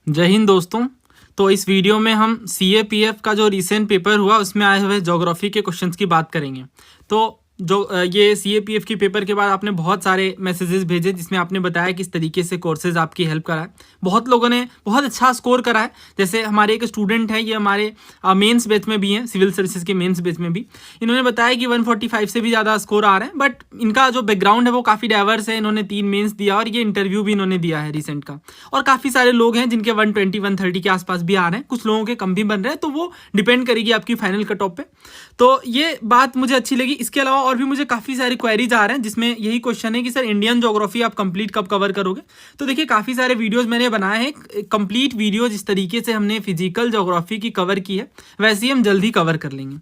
जय हिंद दोस्तों। तो इस वीडियो में हम CAPF का जो रिसेंट पेपर हुआ उसमें आए हुए ज्योग्राफी के क्वेश्चंस की बात करेंगे। तो जो ये CAPF की पेपर के बाद आपने बहुत सारे मैसेजेस भेजे जिसमें आपने बताया किस तरीके से कोर्सेज आपकी हेल्प करा है। बहुत लोगों ने बहुत अच्छा स्कोर करा है। जैसे हमारे एक स्टूडेंट है, ये हमारे मेंस बैच में भी हैं, सिविल सर्विसेज के मेंस बैच में भी। इन्होंने बताया कि 145 से भी ज़्यादा स्कोर आ रहे हैं, बट इनका जो बैकग्राउंड है वो काफ़ी डाइवर्स है। इन्होंने 3 मेंस दिया और ये इंटरव्यू भी इन्होंने दिया है रिसेंट का। और काफ़ी सारे लोग हैं जिनके 120 130 के आसपास भी आ रहे हैं, कुछ लोगों के कम भी बन रहे हैं, तो वो डिपेंड करेगी आपकी फाइनल कट ऑफ पे। तो ये बात मुझे अच्छी लगी। इसके अलावा और भी मुझे काफ़ी सारे क्वेरीज आ रहे हैं जिसमें यही क्वेश्चन है कि सर इंडियन ज्योग्राफी आप कंप्लीट कब कवर करोगे। तो देखिए काफ़ी सारे वीडियोस मैंने बनाए हैं, कंप्लीट वीडियो जिस तरीके से हमने फिजिकल ज्योग्राफी की कवर की है वैसे ही हम जल्दी कवर कर लेंगे।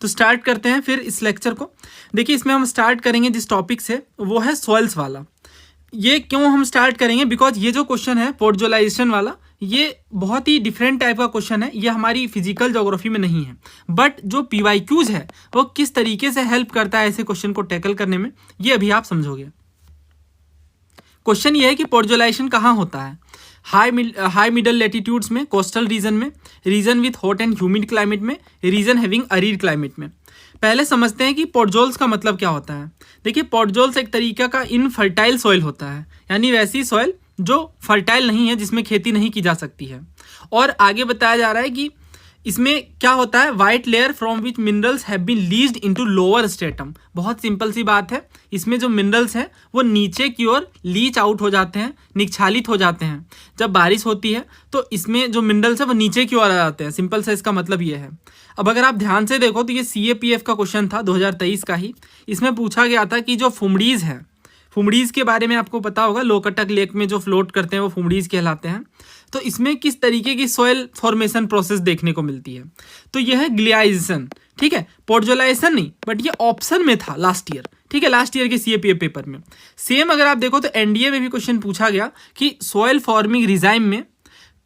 तो स्टार्ट करते हैं फिर इस लेक्चर को। देखिए इसमें हम स्टार्ट करेंगे जिस टॉपिक से, वो है सॉइल्स वाला। ये क्यों हम स्टार्ट करेंगे, बिकॉज ये जो क्वेश्चन है पोर्टजोलाइजेशन वाला, ये बहुत ही डिफरेंट टाइप का क्वेश्चन है। ये हमारी फिजिकल ज्योग्राफी में नहीं है, बट जो PYQs है वो किस तरीके से हेल्प करता है ऐसे क्वेश्चन को टैकल करने में, ये अभी आप समझोगे। क्वेश्चन ये है कि पोर्टजोलाइजेशन कहाँ होता है। हाई मिडल लेटीट्यूड्स में, कोस्टल रीजन में, region with hot and humid climate में, रीजन हैविंग अरीड क्लाइमेट में। पहले समझते हैं कि पोर्टजोल्स का मतलब क्या होता है। देखिए पोर्टजोल्स एक तरीका का इनफर्टाइल सॉइल होता है, यानी वैसी सॉइल जो फर्टाइल नहीं है, जिसमें खेती नहीं की जा सकती है। और आगे बताया जा रहा है कि इसमें क्या होता है, white layer from which minerals have been leached into lower stratum. बहुत सिंपल सी बात है, इसमें जो मिनरल्स हैं वो नीचे की ओर लीच आउट हो जाते हैं, निक्षालित हो जाते हैं। जब बारिश होती है तो इसमें जो मिनरल्स है वो नीचे की ओर आ जाते हैं। सिंपल सा इसका मतलब ये है। अब अगर आप ध्यान से देखो तो ये CAPF का क्वेश्चन था 2023 का ही। इसमें पूछा गया था कि जो फुमड़ीज है, फुमड़ीज के बारे में आपको पता होगा, लोकटक लेक में जो फ्लोट करते हैं वो फुमड़ीज कहलाते हैं। तो इसमें किस तरीके की सॉइल फॉर्मेशन प्रोसेस देखने को मिलती है, तो यह है ग्लियाइजेशन। ठीक है, पोर्टजोलाइजेशन नहीं, बट ये ऑप्शन में था लास्ट ईयर। ठीक है, लास्ट ईयर के CAPF पेपर में सेम अगर आप देखो तो NDA में भी क्वेश्चन पूछा गया कि सॉइल फॉर्मिंग रिजाइम में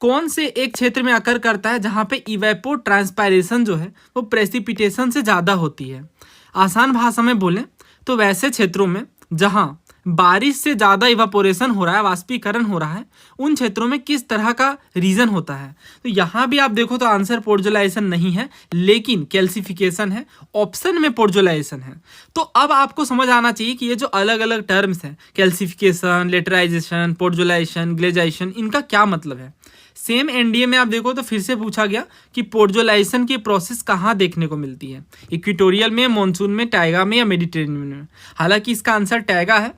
कौन से एक क्षेत्र में अकर करता है जहाँ पे इवेपो ट्रांसपायरेशन जो है वो प्रेसिपिटेशन से ज़्यादा होती है। आसान भाषा में बोलें तो वैसे क्षेत्रों में जहाँ बारिश से ज़्यादा इवापोरेशन हो रहा है, वाष्पीकरण हो रहा है, उन क्षेत्रों में किस तरह का रीजन होता है। तो यहाँ भी आप देखो तो आंसर पोर्टजोलाइजेशन नहीं है, लेकिन कैल्सिफिकेशन है। ऑप्शन में पोर्टजोलाइजेशन है। तो अब आपको समझ आना चाहिए कि ये जो अलग अलग टर्म्स हैं, कैल्सिफिकेशन, लेटराइजेशन, पोर्टजोलाइजेशन, ग्लेजाइजेशन, इनका क्या मतलब है। सेम NDA में आप देखो तो फिर से पूछा गया कि पोर्टजोलाइजेशन की प्रोसेस कहाँ देखने को मिलती है, इक्वेटोरियल में, मानसून में, टाइगा में या मेडिटेरेनियन में। हालांकि इसका आंसर टाइगा है।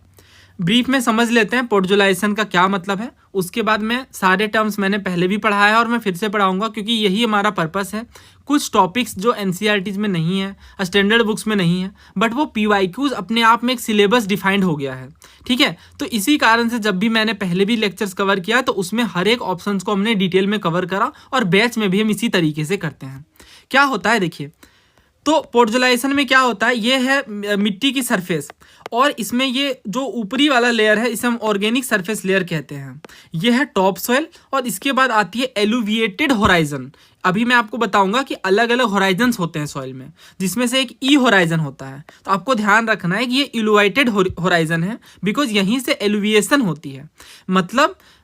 ब्रीफ में समझ लेते हैं पोर्टजोलाइजेशन का क्या मतलब है। उसके बाद में सारे टर्म्स मैंने पहले भी पढ़ाया है और मैं फिर से पढ़ाऊंगा, क्योंकि यही हमारा पर्पस है। कुछ टॉपिक्स जो NCERTs में नहीं है, स्टैंडर्ड बुक्स में नहीं है, बट वो PYQs अपने आप में एक सिलेबस डिफाइंड हो गया है। ठीक है, तो इसी कारण से जब भी मैंने पहले भी लेक्चर्स कवर किया तो उसमें हर एक ऑप्शंस को हमने डिटेल में कवर करा, और बैच में भी हम इसी तरीके से करते हैं। क्या होता है देखिए, तो पोर्टजोलाइजेशन में क्या होता है, ये है मिट्टी की सरफेस, और इसमें ये जो ऊपरी वाला लेयर है इसे हम ऑर्गेनिक सरफेस लेयर कहते हैं। ये है टॉप सॉइल, और इसके बाद आती है एलुविएटेड होराइजन। अभी मैं आपको बताऊंगा कि अलग अलग होराइजन्स होते हैं सॉइल में, जिसमें से एक ई होराइजन होता है। तो आपको ध्यान रखना है कि ये इलुवाइटेड होराइजन है, बिकॉज यहीं से एलुविएशन होती है।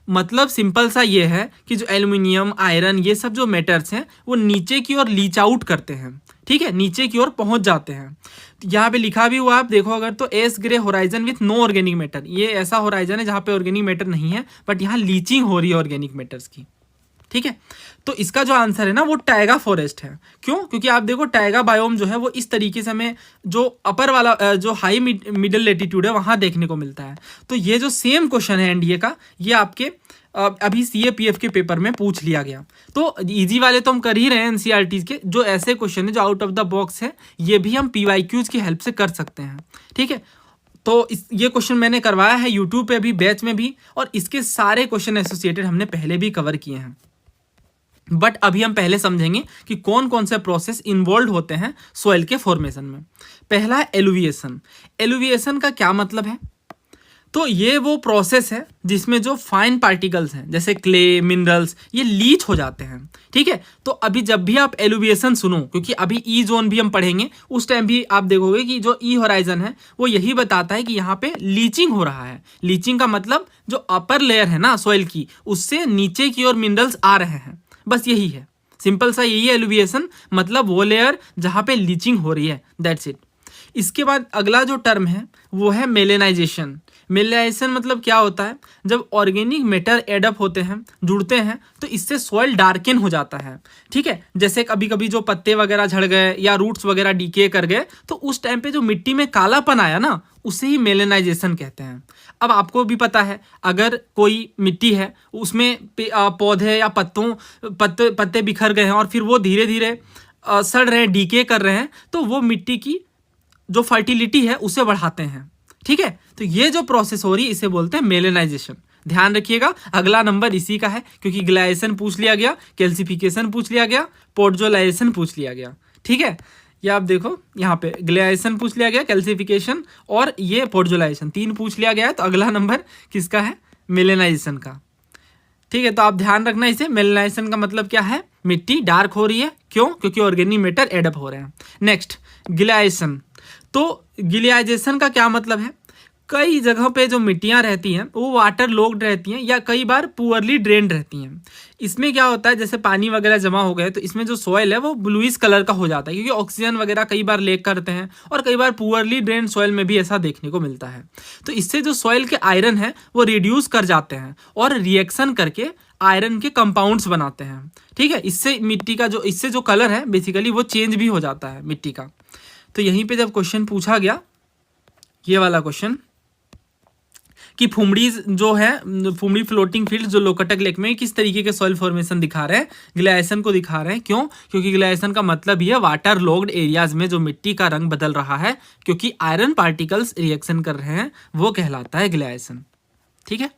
मतलब सिंपल सा ये है कि जो एल्युमिनियम, आयरन, ये सब जो मेटल्स हैं वो नीचे की ओर लीच आउट करते हैं। ठीक है, नीचे की ओर पहुंच जाते हैं। यहाँ पे लिखा भी हुआ आप देखो अगर तो as grey horizon with no organic matter. ये ऐसा होराइजन है जहाँ पे ऑर्गेनिक मैटर नहीं है, बट यहाँ लीचिंग हो रही है ऑर्गेनिक मैटर्स की। ठीक है, तो इसका जो आंसर है ना वो टाइगा फॉरेस्ट है। क्यों? क्योंकि आप देखो टाइगा बायोम जो है वो इस तरीके से हमें जो अपर वाला जो हाई मिडल लेटीट्यूड है वहाँ देखने को मिलता है। तो ये जो सेम क्वेश्चन है NDA का, ये आपके अभी CAPF के पेपर में पूछ लिया गया। तो इजी वाले तो हम कर ही रहे हैं NCERTs के, जो ऐसे क्वेश्चन है जो आउट ऑफ द बॉक्स है, ये भी हम PYQs की हेल्प से कर सकते हैं। ठीक है, तो ये क्वेश्चन मैंने करवाया है यूट्यूब पे भी, बैच में भी, और इसके सारे क्वेश्चन एसोसिएटेड हमने पहले भी कवर किए हैं। बट अभी हम पहले समझेंगे कि कौन कौन से प्रोसेस इन्वॉल्व होते हैं सॉइल के फॉर्मेशन में। पहला है एलुविएशन। एलुविएशन का क्या मतलब है, तो ये वो प्रोसेस है जिसमें जो फाइन पार्टिकल्स हैं जैसे क्ले मिनरल्स ये लीच हो जाते हैं, ठीक है। तो अभी जब भी आप एलुविएशन सुनो, क्योंकि अभी ई जोन भी हम पढ़ेंगे, उस टाइम भी आप देखोगे कि जो ई होराइजन है वो यही बताता है कि यहाँ पे लीचिंग हो रहा है। लीचिंग का मतलब जो अपर लेयर है ना सॉइल की, उससे नीचे की ओर मिनरल्स आ रहे हैं, बस यही है, सिंपल सा यही है एलुविएशन, मतलब वो लेयर जहाँ पे लीचिंग हो रही है, दैट्स इट। इसके बाद अगला जो टर्म है वो है मेलेनाइजेशन। मेलेनाइजेशन मतलब क्या होता है, जब ऑर्गेनिक मैटर एडअप होते हैं, जुड़ते हैं, तो इससे सॉइल डार्कन हो जाता है, ठीक है। जैसे कभी कभी जो पत्ते वगैरह झड़ गए या रूट्स वगैरह डीके कर गए, तो उस टाइम पे जो मिट्टी में कालापन आया ना, उसे ही मेलेनाइजेशन कहते हैं। अब आपको भी पता है, अगर कोई मिट्टी है उसमें पौधे या पत्ते बिखर गए हैं और फिर वो धीरे धीरे सड़ रहे हैं, डीके कर रहे हैं, तो वो मिट्टी की जो फर्टिलिटी है उसे बढ़ाते हैं, ठीक है। तो ये जो प्रोसेस हो रही है इसे बोलते हैं मेलेनाइजेशन। ध्यान रखिएगा, अगला नंबर इसी का है, क्योंकि ग्लाइसेशन पूछ लिया गया, कैल्सिफिकेशन पूछ लिया गया, पोर्टोलाइजेशन पूछ लिया गया, ठीक है। ये आप देखो यहाँ पे ग्लाइसेशन पूछ लिया गया, कैल्सिफिकेशन और ये पोर्टोलाइजेशन 3 पूछ लिया गया है। तो अगला नंबर किसका है, मेलेनाइजेशन का, ठीक है। तो आप ध्यान रखना इसे, मेलेनाइजेशन का मतलब क्या है, मिट्टी डार्क हो रही है, क्यों, क्योंकि ऑर्गेनिक मैटर एडअप हो रहे हैं। नेक्स्ट गिलाइजेशन। तो गिलाइजेशन का क्या मतलब है, कई जगह पे जो मिट्टियाँ रहती हैं वो वाटर लॉक्ड रहती हैं या कई बार पुअरली ड्रेन्ड रहती हैं। इसमें क्या होता है, जैसे पानी वगैरह जमा हो गए तो इसमें जो सॉइल है वो ब्लूइश कलर का हो जाता है, क्योंकि ऑक्सीजन वगैरह कई बार लेक करते हैं, और कई बार पुअरली ड्रेन्ड सॉइल में भी ऐसा देखने को मिलता है। तो इससे जो सॉइल के आयरन है वो रिड्यूस कर जाते हैं और रिएक्शन करके आयरन के कंपाउंड्स बनाते हैं, ठीक है। इससे मिट्टी का इससे जो कलर है बेसिकली वो चेंज भी हो जाता है मिट्टी का। तो यहीं पे जब क्वेश्चन पूछा गया, ये वाला क्वेश्चन, कि फुमड़ीज जो है, फुमड़ी फ्लोटिंग फील्ड जो लोकटक लेक में किस तरीके के सॉइल फॉर्मेशन दिखा रहे हैं, ग्लाइसेशन को दिखा रहे हैं। क्यों, क्योंकि ग्लाइसेशन का मतलब ही है वाटर लॉक्ड एरियाज में जो मिट्टी का रंग बदल रहा है क्योंकि आयरन पार्टिकल्स रिएक्शन कर रहे हैं, वो कहलाता है ग्लाइसेशन, ठीक है।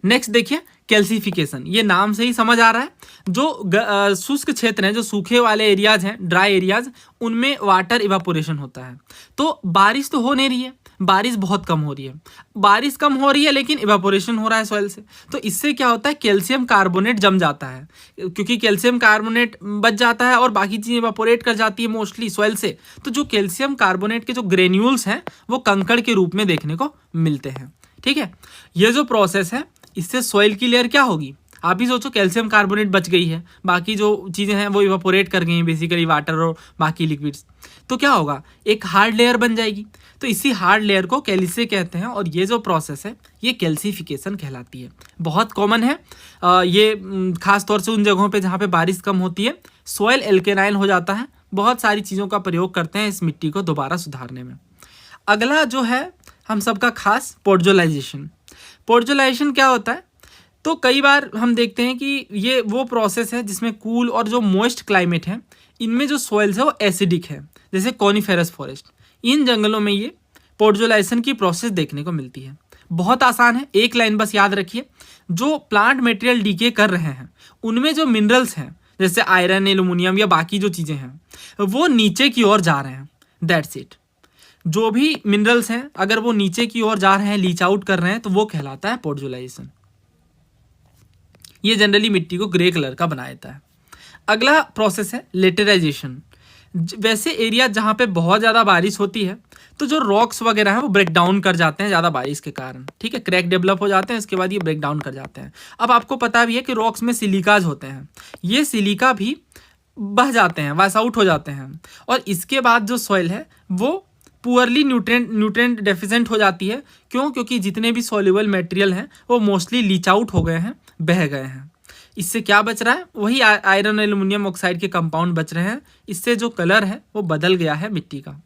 नेक्स्ट देखिए कैल्सिफिकेशन, ये नाम से ही समझ आ रहा है, जो शुष्क क्षेत्र हैं, जो सूखे वाले एरियाज हैं, ड्राई एरियाज, उनमें वाटर इवापोरेशन होता है। तो बारिश तो हो नहीं रही है, बारिश बहुत कम हो रही है, बारिश कम हो रही है लेकिन इवापोरेशन हो रहा है सॉइल से। तो इससे क्या होता है, कैल्शियम कार्बोनेट जम जाता है, क्योंकि कैल्शियम कार्बोनेट बच जाता है और बाकी चीज़ें इवापोरेट कर जाती है मोस्टली सॉइल से। तो जो कैल्शियम कार्बोनेट के जो ग्रेन्यूल्स हैं वो कंकड़ के रूप में देखने को मिलते हैं, ठीक है। ये जो प्रोसेस है इससे सॉइल की लेयर क्या होगी, आप ही सोचो, कैल्शियम कार्बोनेट बच गई है, बाकी जो चीज़ें हैं वो इवापोरेट कर गई हैं, बेसिकली वाटर और बाकी लिक्विड्स, तो क्या होगा, एक हार्ड लेयर बन जाएगी। तो इसी हार्ड लेयर को कैल्से कहते हैं, और ये जो प्रोसेस है ये कैल्सिफिकेशन कहलाती है। बहुत कॉमन है ये, खास तौर से उन जगहों पे जहाँ पे बारिश कम होती है, सॉइल एल्केनाइल हो जाता है। बहुत सारी चीज़ों का प्रयोग करते हैं इस मिट्टी को दोबारा सुधारने में। अगला जो है हम सबका खास, पोर्टोलाइजेशन। पोर्टोलाइजेशन क्या होता है, तो कई बार हम देखते हैं कि ये वो प्रोसेस है जिसमें कूल और जो मॉइस्ट क्लाइमेट है, इनमें जो सॉइल्स है वो एसिडिक है, जैसे कॉनिफेरस फॉरेस्ट, इन जंगलों में ये पोर्टोलाइजेशन की प्रोसेस देखने को मिलती है। बहुत आसान है, एक लाइन बस याद रखिए, जो प्लांट मटेरियल डीके कर रहे हैं उनमें जो मिनरल्स हैं जैसे आयरन, एल्यूमिनियम या बाकी जो चीज़ें हैं वो नीचे की ओर जा रहे हैं, दैट्स इट। जो भी मिनरल्स हैं अगर वो नीचे की ओर जा रहे हैं, लीच आउट कर रहे हैं, तो वो कहलाता है पोर्टोलाइजेशन। ये जनरली मिट्टी को ग्रे कलर का बना देता है। अगला प्रोसेस है लेटराइजेशन। वैसे एरिया जहाँ पे बहुत ज़्यादा बारिश होती है तो जो रॉक्स वगैरह हैं वो ब्रेक डाउन कर जाते हैं ज़्यादा बारिश के कारण, ठीक है, क्रैक डेवलप हो जाते हैं, इसके बाद ये ब्रेक डाउन कर जाते हैं। अब आपको पता भी है कि रॉक्स में सिलिकाज होते हैं, ये सिलिका भी बह जाते हैं, वॉश आउट हो जाते हैं, और इसके बाद जो सॉइल है वो पुअरली न्यूट्रेंट डेफिशिएंट हो जाती है। क्यों, क्योंकि जितने भी सॉल्युबल मटेरियल हैं वो मोस्टली लीच आउट हो गए हैं, बह गए हैं। इससे क्या बच रहा है, वही आयरन एल्यूमिनियम ऑक्साइड के कंपाउंड बच रहे हैं। इससे जो कलर है वो बदल गया है मिट्टी का।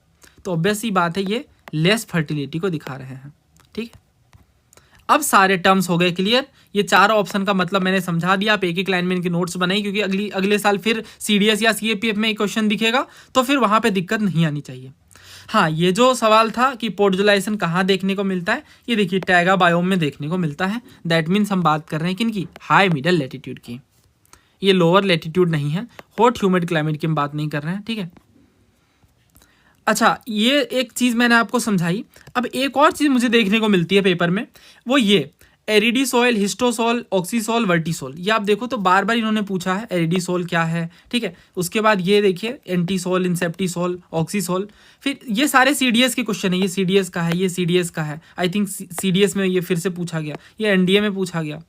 तो ऑब्वियस ही बात है ये लेस फर्टिलिटी को दिखा रहे हैं, ठीक है। अब सारे टर्म्स हो गए क्लियर। ये चारों ऑप्शन का मतलब मैंने समझा दिया, आप एक एक लाइन में इनके नोट्स बनाइए, क्योंकि अगले साल फिर CDS या CAPF में एक क्वेश्चन दिखेगा तो फिर वहाँ पे दिक्कत नहीं आनी चाहिए। हाँ, ये जो सवाल था कि पोर्टोलाइजेशन कहाँ देखने को मिलता है, ये देखिए टैगा बायोम में देखने को मिलता है। दैट मीन्स हम बात कर रहे हैं किनकी, हाई मिडल लैटिट्यूड की, ये लोअर लैटिट्यूड नहीं है, हॉट ह्यूमिड क्लाइमेट की हम बात नहीं कर रहे हैं, ठीक है। अच्छा, ये एक चीज़ मैंने आपको समझाई। अब एक और चीज़ मुझे देखने को मिलती है पेपर में, वो ये एरिडीसॉल, हिस्टोसॉल, ऑक्सीसॉल, वर्टिसॉल। ये आप देखो तो बार बार इन्होंने पूछा है एरिडीसॉल क्या है, ठीक है। उसके बाद ये देखिए एंटीसॉल, इंसेप्टिसॉल, ऑक्सीसॉल। फिर ये सारे सीडीएस के क्वेश्चन है। ये सीडीएस का है, ये सीडीएस का है। आई थिंक सीडीएस में ये फिर से पूछा गया, ये एनडीए में पूछा गया।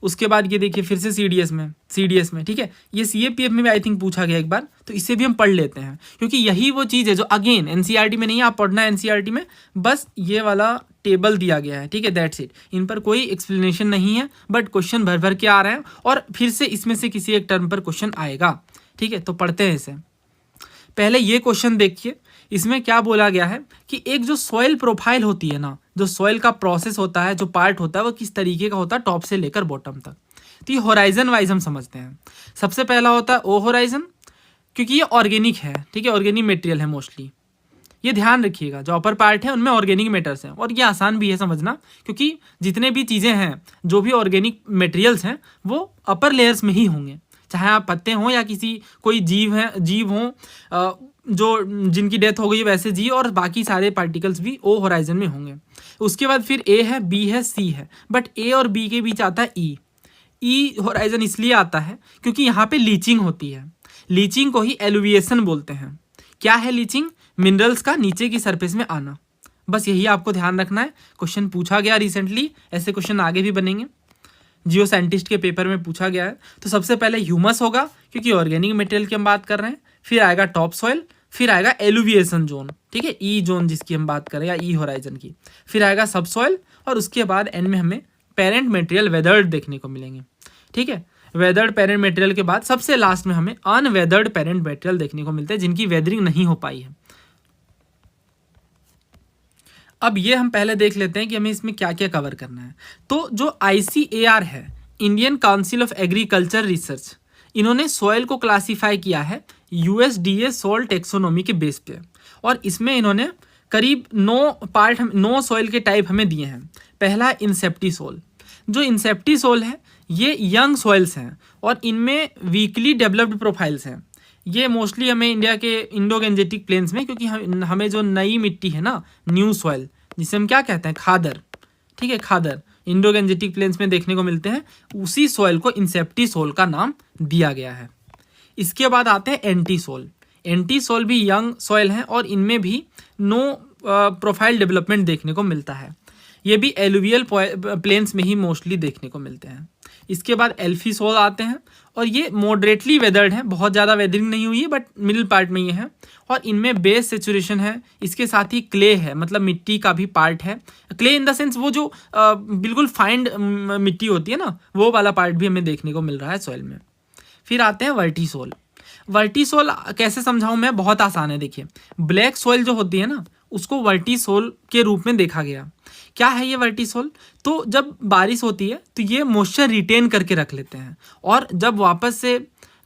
उसके बाद ये देखिए फिर से सीडीएस में, ठीक है। ये सीएपीएफ में भी आई थिंक पूछा गया एक बार, तो इसे भी हम पढ़ लेते हैं, क्योंकि यही वो चीज़ है जो अगेन एनसीईआरटी में नहीं है। आप पढ़ना है एनसीईआरटी में, बस ये वाला टेबल दिया गया है, ठीक है, दैट्स इट। इन पर कोई एक्सप्लेनेशन नहीं है, बट क्वेश्चन भर भर के आ रहे हैं और फिर से इसमें से किसी एक टर्म पर क्वेश्चन आएगा, ठीक है। तो पढ़ते हैं इसे। पहले ये क्वेश्चन देखिए, इसमें क्या बोला गया है कि एक जो सॉइल प्रोफाइल होती है ना, जो सॉइल का प्रोसेस होता है, जो पार्ट होता है, वो किस तरीके का होता है टॉप से लेकर बॉटम तक। तो ये होराइजन वाइज हम समझते हैं। सबसे पहला होता है ओ होराइजन, क्योंकि ये ऑर्गेनिक है, ठीक है, ऑर्गेनिक मटेरियल है मोस्टली। ये ध्यान रखिएगा, जो अपर पार्ट है उनमें ऑर्गेनिक मैटर्स हैं, और ये आसान भी है समझना, क्योंकि जितने भी चीज़ें हैं, जो भी ऑर्गेनिक मटेरियल्स हैं, वो अपर लेयर्स में ही होंगे। चाहे आप पत्ते हों या किसी कोई जीव हों जो जिनकी डेथ हो गई, वैसे जी, और बाकी सारे पार्टिकल्स भी ओ होराइजन में होंगे। उसके बाद फिर ए है, बी है, सी है, बट ए और बी के बीच आता है ई होराइजन इसलिए आता है क्योंकि यहाँ पे लीचिंग होती है। लीचिंग को ही एलुविएशन बोलते हैं। क्या है लीचिंग? मिनरल्स का नीचे की सरफेस में आना। बस यही आपको ध्यान रखना है। क्वेश्चन पूछा गया रिसेंटली, ऐसे क्वेश्चन आगे भी बनेंगे, जियो साइंटिस्ट के पेपर में पूछा गया है। तो सबसे पहले ह्यूमस होगा, क्योंकि ऑर्गेनिक मटेरियल की हम बात कर रहे हैं। फिर आएगा टॉप सॉइल, फिर आएगा एलुविएशन जोन, ठीक है, ई जोन जिसकी हम बात करें, या ई होराइजन की। फिर आएगा सब सॉइल, और उसके बाद एंड में हमें पेरेंट मटेरियल वेदर्ड देखने को मिलेंगे, ठीक है। वेदर्ड पेरेंट मटेरियल के बाद सबसे लास्ट में हमें अनवेदर्ड पेरेंट मटेरियल देखने को मिलते हैं, जिनकी वेदरिंग नहीं हो पाई है। अब ये हम पहले देख लेते हैं कि हमें इसमें क्या क्या कवर करना है। तो जो ICAR है, Indian council of agriculture research, इन्होंने सॉइल को क्लासीफाई किया है USDA सॉइल टेक्सोनॉमी के बेस पे, और इसमें इन्होंने करीब 9 सॉइल के टाइप हमें दिए हैं। पहला इंसेप्टिसोल। जो इंसेप्टिसोल है, ये यंग सॉइल्स हैं, और इनमें वीकली डेवलप्ड प्रोफाइल्स हैं। ये मोस्टली हमें इंडिया के इंडो गैंजेटिक प्लेन्स में, क्योंकि हमें जो नई मिट्टी है ना, न्यू सॉइल, जिसे हम क्या कहते हैं, खादर, ठीक है, खादर, इंडो गैंजेटिक प्लेन्स में देखने को मिलते हैं। उसी सॉइल को इंसेप्टिसोल का नाम दिया गया है। इसके बाद आते हैं एंटीसोल। एंटीसोल भी यंग सॉइल हैं, और इनमें भी नो प्रोफाइल डेवलपमेंट देखने को मिलता है। ये भी एलुवियल प्लेन्स में ही मोस्टली देखने को मिलते हैं। इसके बाद एल्फीसोल आते हैं, और ये मॉडरेटली वेदर्ड हैं, बहुत ज़्यादा वेदरिंग नहीं हुई है, बट मिडिल पार्ट में ये है, और इनमें बेस सेचुरेशन है। इसके साथ ही क्ले है, मतलब मिट्टी का भी पार्ट है। क्ले इन द सेंस वो जो बिल्कुल फाइंड मिट्टी होती है ना, वो वाला पार्ट भी हमें देखने को मिल रहा है सॉइल में। फिर आते हैं वर्टिसोल। वर्टिसोल कैसे समझाऊं मैं, बहुत आसान है। देखिए, ब्लैक सॉइल जो होती है ना, उसको वर्टिसोल के रूप में देखा गया। क्या है ये वर्टिसोल? तो जब बारिश होती है तो ये मॉइस्चर रिटेन करके रख लेते हैं, और जब वापस से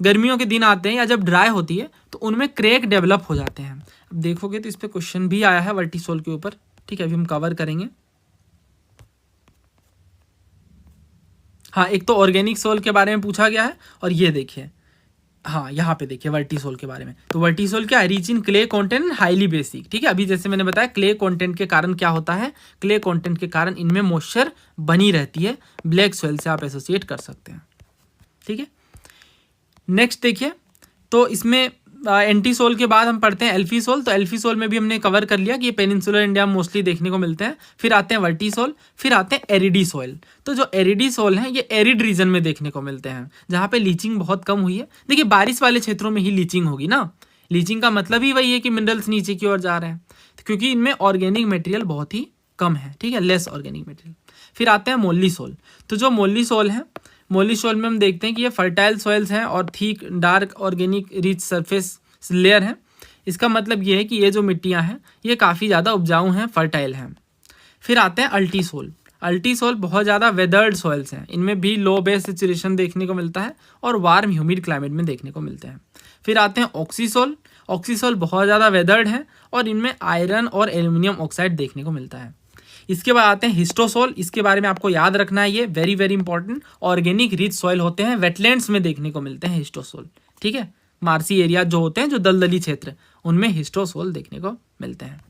गर्मियों के दिन आते हैं या जब ड्राई होती है तो उनमें क्रैक डेवलप हो जाते हैं। अब देखोगे तो इस पर क्वेश्चन भी आया है वर्टिसोल के ऊपर, ठीक है, अभी हम कवर करेंगे। हाँ, एक तो ऑर्गेनिक सोल के बारे में पूछा गया है, और ये देखिए, हाँ, यहाँ पे देखिए वर्टिसोल के बारे में। तो वर्टिसोल क्या है? Rich in clay content and highly basic, ठीक है। अभी जैसे मैंने बताया, क्ले कंटेंट के कारण क्या होता है, क्ले कंटेंट के कारण इनमें मॉइस्चर बनी रहती है। ब्लैक सॉइल से आप एसोसिएट कर सकते हैं, ठीक है। नेक्स्ट देखिए, तो इसमें एंटीसोल के बाद हम पढ़ते हैं एल्फीसोल। तो एल्फीसोल में भी हमने कवर कर लिया कि ये पेनिनसुलर इंडिया में मोस्टली देखने को मिलते हैं। फिर आते हैं वर्टिसोल, फिर आते हैं एरिडीसोल। तो जो एरिडीसोल हैं, ये एरिड रीजन में देखने को मिलते हैं, जहाँ पे लीचिंग बहुत कम हुई है। देखिए, बारिश वाले क्षेत्रों में ही लीचिंग होगी ना। लीचिंग का मतलब ही वही है कि मिनरल्स नीचे की ओर जा रहे हैं, क्योंकि इनमें ऑर्गेनिक मटेरियल बहुत ही कम है, ठीक है, लेस ऑर्गेनिक मटेरियल। फिर आते हैं मोल्लीसोल। तो जो मोल्लीसोल है, मोल्लीसोल में हम देखते हैं कि ये फर्टाइल सॉइल्स हैं और thick dark organic rich surface layer है। इसका मतलब ये है कि ये जो मिट्टियाँ हैं, ये काफ़ी ज़्यादा उपजाऊ हैं, फर्टाइल हैं। फिर आते हैं अल्टीसोल। अल्टीसोल बहुत ज़्यादा वेदर्ड सॉइल्स हैं, इनमें भी लो बेस सेचुरेशन देखने को मिलता है और वार्म ह्यूमिड क्लाइमेट में देखने को मिलते हैं। फिर आते हैं ऑक्सीसोल। ऑक्सीसोल बहुत ज़्यादा वेदर्ड हैं और इनमें आयरन और एल्यूमिनियम ऑक्साइड देखने को मिलता है। इसके बाद आते हैं हिस्टोसोल। इसके बारे में आपको याद रखना है, ये very very important. Organic rich soil होते हैं, वेटलैंड्स में देखने को मिलते हैं हिस्टोसोल, ठीक है। मार्सी एरिया जो होते हैं, जो दलदली क्षेत्र, उनमें हिस्टोसोल देखने को मिलते हैं।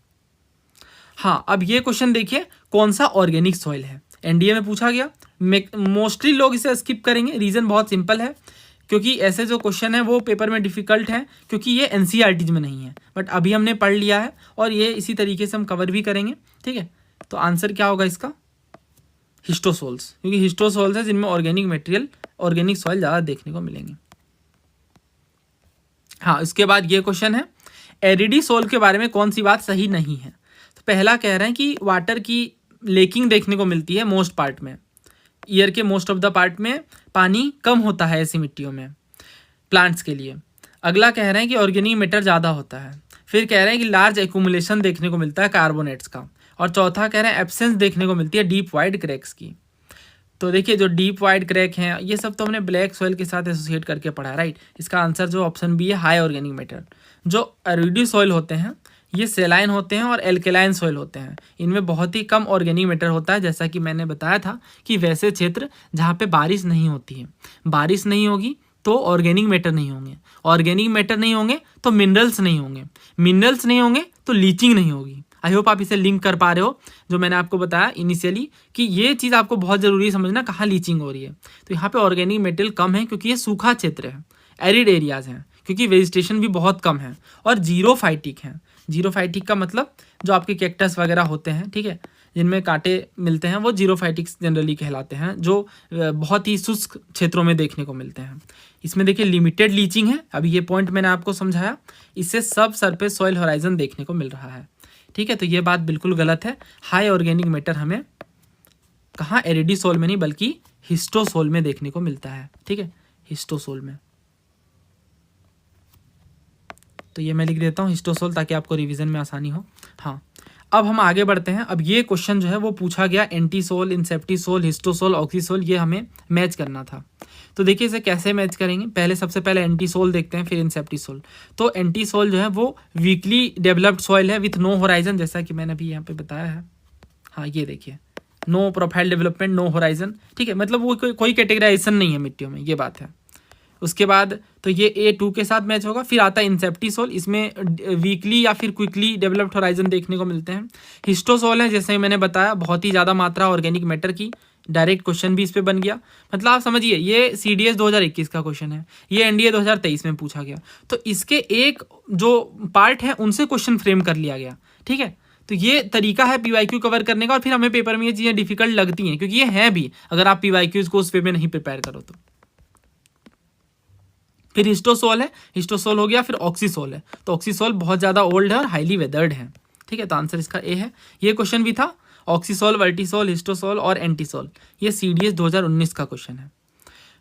हाँ, अब ये क्वेश्चन देखिए, कौन सा ऑर्गेनिक सॉइल है, एनडीए में पूछा गया। मोस्टली लोग इसे स्किप करेंगे, रीज़न बहुत सिंपल है, क्योंकि ऐसे जो क्वेश्चन है वो पेपर में डिफ़िकल्ट है, क्योंकि ये एनसीईआरटी में नहीं है, बट अभी हमने पढ़ लिया है और ये इसी तरीके से हम कवर भी करेंगे। ठीक है, तो आंसर क्या होगा इसका, हिस्टोसोल्स, क्योंकि हिस्टोसोल्स है जिनमें ऑर्गेनिक मटेरियल, ऑर्गेनिक सॉइल ज़्यादा देखने को मिलेंगे। हाँ, इसके बाद ये क्वेश्चन है, एरिडीसोल के बारे में कौन सी बात सही नहीं है। तो पहला कह रहे हैं कि वाटर की लेकिंग देखने को मिलती है मोस्ट पार्ट में, ईयर के मोस्ट ऑफ द पार्ट में पानी कम होता है ऐसी मिट्टियों में प्लांट्स के लिए। अगला कह रहे हैं कि ऑर्गेनिक मैटर ज़्यादा होता है। फिर कह रहे हैं कि लार्ज एक्यूमुलेशन देखने को मिलता है कार्बोनेट्स का। और चौथा कह रहे हैं एब्सेंस देखने को मिलती है डीप वाइड क्रैक्स की। तो देखिए, जो डीप वाइड क्रैक हैं ये सब तो हमने ब्लैक सॉइल के साथ एसोसिएट करके पढ़ा, राइट। इसका आंसर जो ऑप्शन बी है, हाई ऑर्गेनिक मैटर। जो एरिडी सॉइल होते हैं ये सेलाइन होते हैं और एल्केलाइन सॉइल होते हैं, इनमें बहुत ही कम ऑर्गेनिक मैटर होता है। जैसा कि मैंने बताया था कि वैसे क्षेत्र जहाँ पे बारिश नहीं होती है, बारिश नहीं होगी तो ऑर्गेनिक मैटर नहीं होंगे, ऑर्गेनिक मैटर नहीं होंगे तो मिनरल्स नहीं होंगे, मिनरल्स नहीं होंगे तो लीचिंग नहीं होगी। आई होप आप इसे लिंक कर पा रहे हो, जो मैंने आपको बताया इनिशियली कि ये चीज़ आपको बहुत ज़रूरी है समझना, कहाँ लीचिंग हो रही है। तो यहाँ पे ऑर्गेनिक मटेरियल कम है क्योंकि ये सूखा क्षेत्र है, एरिड एरियाज हैं, क्योंकि वेजिटेशन भी बहुत कम है और जीरोफाइटिक है। जीरोफाइटिक का मतलब जो आपके कैक्टस वगैरह होते हैं, ठीक है, जिनमें कांटे मिलते हैं, वो जीरोफाइटिक्स जनरली कहलाते हैं, जो बहुत ही शुष्क क्षेत्रों में देखने को मिलते हैं। इसमें देखिए लिमिटेड लीचिंग है, अभी ये पॉइंट मैंने आपको समझाया, इससे सब सरफेस सॉइल होराइजन देखने को मिल रहा है। ठीक है, तो ये बात बिल्कुल गलत है। हाई ऑर्गेनिक मैटर हमें कहाँ, एरिडीसोल में नहीं बल्कि हिस्टोसोल में देखने को मिलता है। ठीक है, हिस्टोसोल में। तो ये मैं लिख देता हूँ हिस्टोसोल, ताकि आपको रिवीजन में आसानी हो। हाँ, अब हम आगे बढ़ते हैं। अब ये क्वेश्चन जो है वो पूछा गया एंटीसोल, इंसेप्टिसोल, हिस्टोसोल, ऑक्सीसोल, ये हमें मैच करना था। तो देखिए इसे कैसे मैच करेंगे, पहले सबसे पहले एंटीसोल देखते हैं, फिर इंसेप्टिसोल। तो एंटीसोल जो है वो वीकली डेवलप्ड सॉइल है विथ नो होराइजन, जैसा कि मैंने अभी यहाँ पे बताया है। हाँ, ये देखिए, no profile development, no horizon. ठीक है, मतलब वो कोई कैटेगराइजेशन नहीं है मिट्टियों में, ये बात है। उसके बाद तो ये A2 के साथ मैच होगा। फिर आता है इंसेप्टिसोल, इसमें वीकली या फिर क्विकली डेवलप्ड होराइजन देखने को मिलते हैं। हिस्टोसोल है, जैसे मैंने बताया, बहुत ही ज़्यादा मात्रा ऑर्गेनिक मैटर की, डायरेक्ट क्वेश्चन भी इस पे बन गया। मतलब आप समझिए, ये CDS 2021 का क्वेश्चन है, ये NDA 2023 में पूछा गया, तो इसके एक जो पार्ट है उनसे क्वेश्चन फ्रेम कर लिया गया। ठीक है, तो ये तरीका है PYQ कवर करने का, और फिर हमें पेपर में ये चीज़ें डिफिकल्ट लगती हैं, क्योंकि ये हैं भी, अगर आप PYQs को उस वे में नहीं प्रिपेयर करो तो। फिर हिस्टोसोल है, हिस्टोसोल हो गया। फिर ऑक्सीसोल है, तो ऑक्सीसोल बहुत ज़्यादा ओल्ड है और हाईली वेदर्ड है। ठीक है, तो आंसर इसका A है। ये क्वेश्चन भी था, ऑक्सीसोल, वर्टिसोल, हिस्टोसोल और एंटीसोल, ये CDS 2019 का क्वेश्चन है।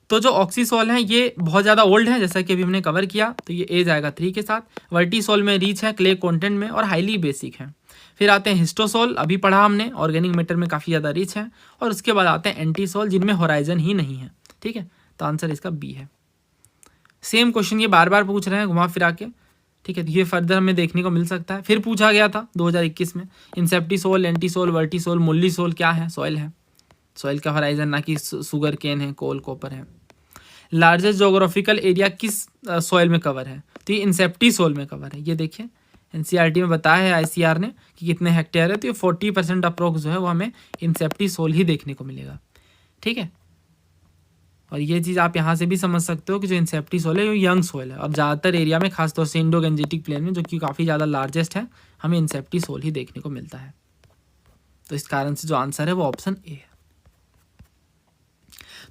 तो जो ऑक्सीसोल है ये बहुत ज़्यादा ओल्ड है, जैसा कि अभी हमने कवर किया, तो ये A जाएगा 3 के साथ। वर्टिसोल में रिच है क्ले कंटेंट में और हाईली बेसिक है। फिर आते हैं हिस्टोसोल, अभी पढ़ा हमने, ऑर्गेनिक मैटर में काफ़ी ज़्यादा रिच है। और उसके बाद आते हैं एंटीसोल, जिनमें होराइजन ही नहीं है। ठीक है, तो आंसर इसका B है। सेम क्वेश्चन ये बार बार पूछ रहे हैं घुमा फिरा के। ठीक है, तो ये फर्दर हमें देखने को मिल सकता है। फिर पूछा गया था 2021 में, इंसेप्टिसोल, एंटीसोल, वर्टिसोल, मुल्लीसोल क्या है, सॉइल है, सॉइल का होराइजन, ना कि सुगर केन है, कोल, कॉपर है। लार्जेस्ट जोग्राफिकल एरिया किस सॉइल में कवर है, तो ये इंसेप्टिसोल में कवर है। ये देखिए NCERT में बताया है ICR ने कि कितने हेक्टेयर है, तो ये 40% अप्रोक्स जो है वो हमें इंसेप्टिसोल ही देखने को मिलेगा। ठीक है, और ये चीज़ आप यहाँ से भी समझ सकते हो कि जो इंसेप्टिसोल है वो यंग सोइल है, और ज़्यादातर एरिया में, खासतौर से इंडो गंजेटिक प्लेन में, जो कि काफ़ी ज़्यादा लार्जेस्ट है, हमें इंसेप्टिसोल ही देखने को मिलता है। तो इस कारण से जो आंसर है वो ऑप्शन A है।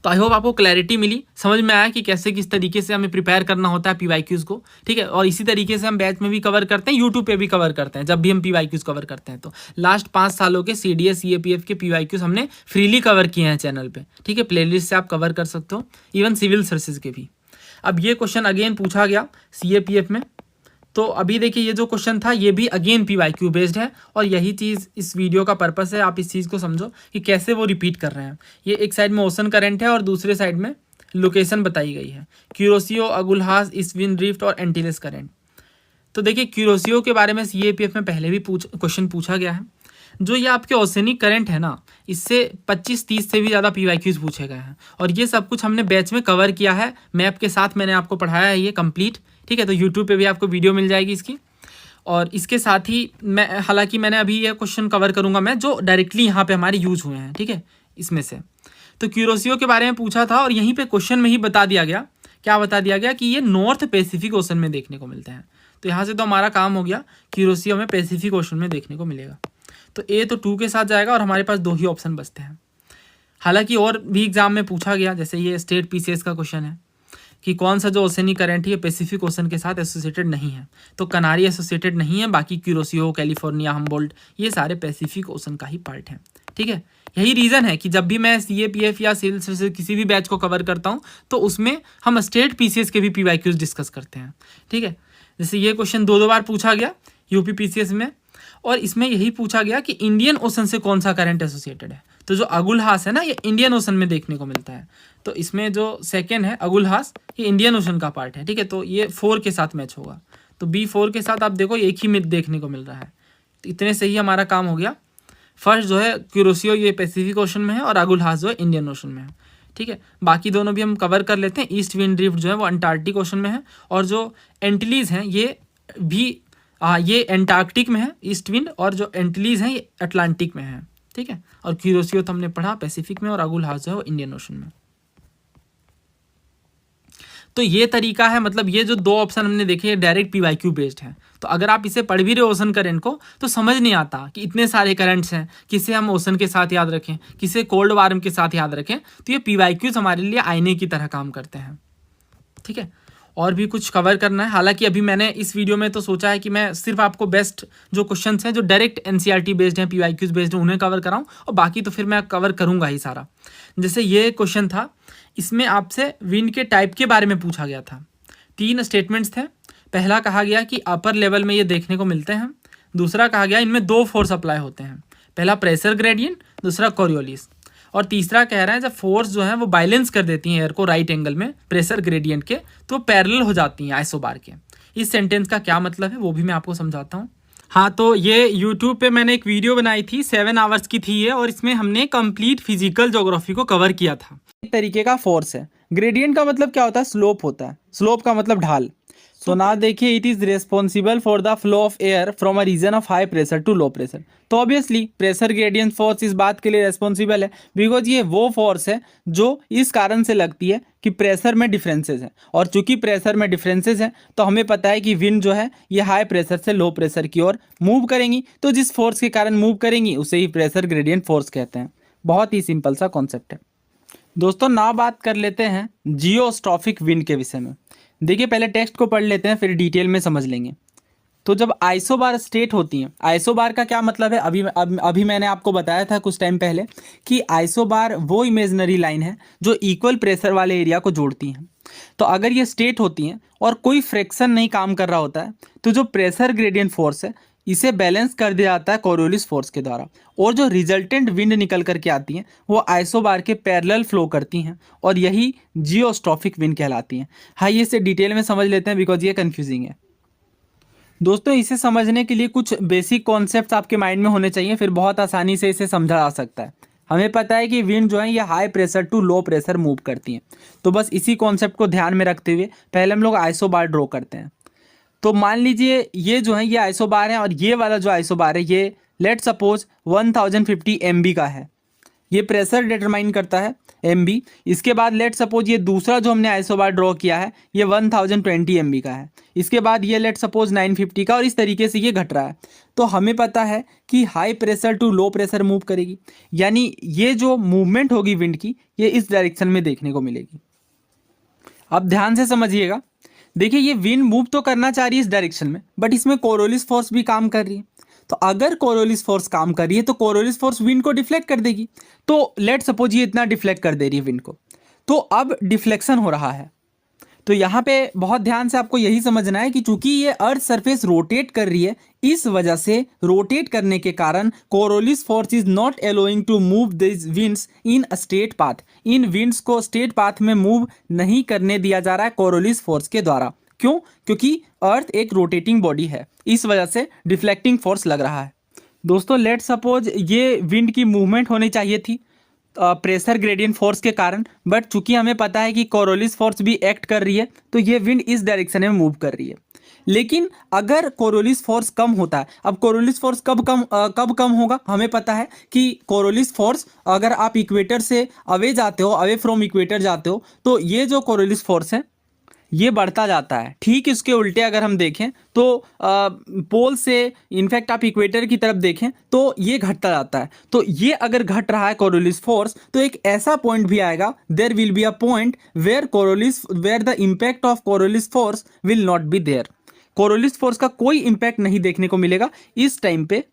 तो आई होप आपको क्लैरिटी मिली, समझ में आया कि कैसे किस तरीके से हमें प्रिपेयर करना होता है PYQs को। ठीक है, और इसी तरीके से हम बैच में भी कवर करते हैं, यूट्यूब पे भी कवर करते हैं। जब भी हम PYQs कवर करते हैं तो लास्ट 5 सालों के CDS CAPF के PYQs हमने फ्रीली कवर किए हैं चैनल पे। ठीक है, प्लेलिस्ट से आप कवर कर सकते हो, इवन सिविल सर्विसेज के भी। अब ये क्वेश्चन अगेन पूछा गया CAPF में, तो अभी देखिए ये जो क्वेश्चन था ये भी अगेन PYQ बेस्ड है, और यही चीज़ इस वीडियो का पर्पस है, आप इस चीज़ को समझो कि कैसे वो रिपीट कर रहे हैं। ये एक साइड में ओशन करंट है और दूसरे साइड में लोकेशन बताई गई है, क्यूरोसियो, अगुलहास, ईस्टविन ड्रिफ्ट और एंटीलेस करंट। तो देखिए क्यूरोसियो के बारे में CAPF में पहले भी क्वेश्चन पूछा गया है। जो ये आपके ओशनिक करंट है ना, इससे 25-30 से भी ज़्यादा PYQs पूछे गए हैं, और ये सब कुछ हमने बैच में कवर किया है, मैप के साथ मैंने आपको पढ़ाया है ये कंप्लीट। ठीक है, तो यूट्यूब पे भी आपको वीडियो मिल जाएगी इसकी। और इसके साथ ही मैं हालांकि मैंने अभी ये क्वेश्चन कवर करूंगा मैं जो डायरेक्टली यहाँ पे हमारे यूज हुए हैं, ठीक है, इसमें से। तो क्यूरोसियो के बारे में पूछा था और यहीं पे क्वेश्चन में ही बता दिया गया, क्या बता दिया गया कि ये नॉर्थ पैसिफिक ओशन में देखने को मिलते हैं। तो यहाँ से तो हमारा काम हो गया, क्यूरोसियो में पैसिफिक ओशन में देखने को मिलेगा। तो ए तो 2 के साथ जाएगा और हमारे पास 2 ही ऑप्शन बचते हैं। हालांकि और भी एग्जाम में पूछा गया, जैसे ये स्टेट पीसीएस का क्वेश्चन है कि कौन सा जो ओशनिक करंट है ये पैसिफिक ओशन के साथ एसोसिएटेड नहीं है। तो कनारी एसोसिएटेड नहीं है, बाकी क्यूरोसियो, कैलिफोर्निया, हम्बोल्ट ये सारे पैसिफिक ओशन का ही पार्ट हैं, ठीक है। यही रीज़न है कि जब भी मैं सीएपीएफ या सिविल सर्विसेज किसी भी बैच को कवर करता हूँ तो उसमें हम स्टेट पीसीएस के भी पीवाईक्यूज डिस्कस करते हैं, ठीक है। जैसे ये क्वेश्चन 2 बार पूछा गया यूपी पीसीएस में, और इसमें यही पूछा गया कि इंडियन ओशन से कौन सा करंट एसोसिएटेड है। तो जो अगुलहास है ना, ये इंडियन ओशन में देखने को मिलता है। तो इसमें जो सेकेंड है अगुलहास, ये इंडियन ओशन का पार्ट है, ठीक है। तो ये 4 के साथ मैच होगा। तो B4 के साथ आप देखो एक ही में देखने को मिल रहा है। तो इतने से ही हमारा काम हो गया। फर्स्ट जो है क्यूरोसियो ये पैसिफिक ओशन में है और अगुलहास जो है इंडियन ओशन में है, ठीक है। बाकी दोनों भी हम कवर कर लेते हैं। ईस्ट विंड ड्रिफ्ट जो है वो अंटार्कटिक ओशन में है, और जो एंटिलीज हैं ये भी ये एंटार्कटिक में है ईस्ट विंड, और जो एंटिलीज हैं ये अटलांटिक में है, ठीक है। और क्यूरोसियो तो हमने पढ़ा पैसिफिक में, और अगुलहास जो है वो इंडियन ओशन में। तो ये तरीका है, मतलब ये जो 2 ऑप्शन हमने देखे डायरेक्ट पीवाईक्यू बेस्ड है। तो अगर आप इसे पढ़ भी रहे ओशन करंट को तो समझ नहीं आता कि इतने सारे करंट्स हैं, किसे हम ओशन के साथ याद रखें, किसे कोल्ड वार्म के साथ याद रखें। तो ये पीवाईक्यूज हमारे लिए आईने की तरह काम करते हैं, ठीक है। और भी कुछ कवर करना है। हालांकि अभी मैंने इस वीडियो में तो सोचा है कि मैं सिर्फ आपको बेस्ट जो क्वेश्चंस हैं जो डायरेक्ट एनसीईआरटी बेस्ड हैं, पीवाईक्यूज बेस्ड हैं, उन्हें कवर कराऊं, और बाकी तो फिर मैं कवर करूंगा ही सारा। जैसे ये क्वेश्चन था, इसमें आपसे विंड के टाइप के बारे में पूछा गया था। 3 स्टेटमेंट्स थे। पहला कहा गया कि अपर लेवल में ये देखने को मिलते हैं। दूसरा कहा गया इनमें 2 फोर्स अप्लाई होते हैं, पहला प्रेशर ग्रेडियंट, दूसरा कोरियोलिस। और तीसरा कह रहा है जब फोर्स जो है वो बैलेंस कर देती हैं एयर को राइट एंगल में प्रेशर ग्रेडियंट के, तो पैरेलल हो जाती हैं आइसोबार के। इस सेंटेंस का क्या मतलब है वो भी मैं आपको समझाता हूँ। हाँ, तो ये यूट्यूब पे मैंने एक वीडियो बनाई थी, 7 आवर्स की थी ये, और इसमें हमने कंप्लीट फिजिकल ज्योग्राफी को कवर किया था। एक तरीके का फोर्स है। ग्रेडियंट का मतलब क्या होता है? स्लोप होता है। स्लोप का मतलब ढाल। तो ना देखिए, it is responsible for the flow of air from a region of high pressure to low pressure. तो ऑब्वियसली प्रेशर ग्रेडियंट फोर्स इस बात के लिए रिस्पॉन्सिबल है बिकॉज ये वो फोर्स है जो इस कारण से लगती है कि प्रेशर में डिफरेंसेस हैं, और चूंकि प्रेशर में डिफरेंसेस हैं तो हमें पता है कि विंड जो है ये हाई प्रेशर से लो प्रेशर की ओर मूव करेंगी। तो जिस फोर्स के कारण मूव करेंगी उसे ही प्रेशर ग्रेडियंट फोर्स कहते हैं। बहुत ही सिंपल सा कॉन्सेप्ट है। दोस्तों ना बात कर लेते हैं जियोस्ट्रॉफिक विंड के विषय में। देखिए पहले टेक्स्ट को पढ़ लेते हैं फिर डिटेल में समझ लेंगे। तो जब आइसोबार स्टेट होती हैं, आइसोबार का क्या मतलब है? अभी मैंने आपको बताया था कुछ टाइम पहले कि आइसोबार वो इमेजिनरी लाइन है जो इक्वल प्रेशर वाले एरिया को जोड़ती हैं। तो अगर ये स्टेट होती हैं और कोई फ्रिक्शन नहीं काम कर रहा होता है तो जो प्रेशर ग्रेडियंट फोर्स है इसे बैलेंस कर दिया जाता है कोरियोलिस फोर्स के द्वारा, और जो रिजल्टेंट विंड निकल करके आती हैं वो आइसोबार के पैरेलल फ्लो करती हैं और यही जियोस्ट्रॉफिक विंड कहलाती हैं। हाँ, ये इसे डिटेल में समझ लेते हैं बिकॉज ये कंफ्यूजिंग है। दोस्तों इसे समझने के लिए कुछ बेसिक कॉन्सेप्ट्स आपके माइंड में होने चाहिए, फिर बहुत आसानी से इसे समझा जा सकता है। हमें पता है कि विंड जो है ये high pressure to low pressure move करती हैं, तो बस इसी कॉन्सेप्ट को ध्यान में रखते हुए पहले हम लोग आइसोबार ड्रॉ करते हैं। तो मान लीजिए ये जो है ये आइसोबार है और ये वाला जो आइसोबार है ये लेट सपोज 1050 MB का है। ये प्रेशर डिटरमाइन करता है MB। इसके बाद लेट सपोज ये दूसरा जो हमने आइसोबार ड्रॉ किया है ये 1020 MB का है। इसके बाद ये लेट सपोज 950 का, और इस तरीके से ये घट रहा है। तो हमें पता है कि high pressure to low pressure move करेगी, यानी ये जो मूवमेंट होगी विंड की ये इस डायरेक्शन में देखने को मिलेगी। अब ध्यान से समझिएगा। देखिए ये विंड मूव तो करना चाह रही है इस डायरेक्शन में, बट इसमें कोरियोलिस फोर्स भी काम कर रही है। तो अगर कोरियोलिस फोर्स काम कर रही है तो कोरियोलिस फोर्स विंड को डिफ्लेक्ट कर देगी। तो लेट सपोज ये इतना डिफ्लेक्ट कर दे रही है विंड को, तो अब डिफ्लेक्शन हो रहा है। तो यहाँ पे बहुत ध्यान से आपको यही समझना है कि चूंकि ये अर्थ सरफेस रोटेट कर रही है, इस वजह से रोटेट करने के कारण Coriolis force is not allowing to move this winds in a straight path. इन विंड्स को स्ट्रेट पाथ में मूव नहीं करने दिया जा रहा है कोरियोलिस फोर्स के द्वारा। क्यों? क्योंकि अर्थ एक रोटेटिंग बॉडी है, इस वजह से डिफ्लेक्टिंग फोर्स लग रहा है। दोस्तों लेट सपोज ये विंड की मूवमेंट होनी चाहिए थी प्रेशर ग्रेडियंट फोर्स के कारण, बट चूंकि हमें पता है कि कोरियोलिस फोर्स भी एक्ट कर रही है तो ये विंड इस डायरेक्शन में मूव कर रही है। लेकिन अगर कोरोलिस फोर्स कम होता है, अब कोरोलिस फोर्स कब कम होगा, हमें पता है कि कोरोलिस फोर्स अगर आप इक्वेटर से अवे जाते हो, अवे फ्रॉम इक्वेटर जाते हो, तो ये जो कोरोलिस फोर्स है ये बढ़ता जाता है। ठीक इसके उल्टे अगर हम देखें तो पोल से इनफैक्ट आप इक्वेटर की तरफ देखें तो ये घटता जाता है। तो ये अगर घट रहा है कोरोलिस फोर्स, तो एक ऐसा पॉइंट भी आएगा, there will be a point where the impact of Coriolis force will not be there. Coriolis force का कोई इम्पैक्ट नहीं देखने को मिलेगा इस टाइम पे।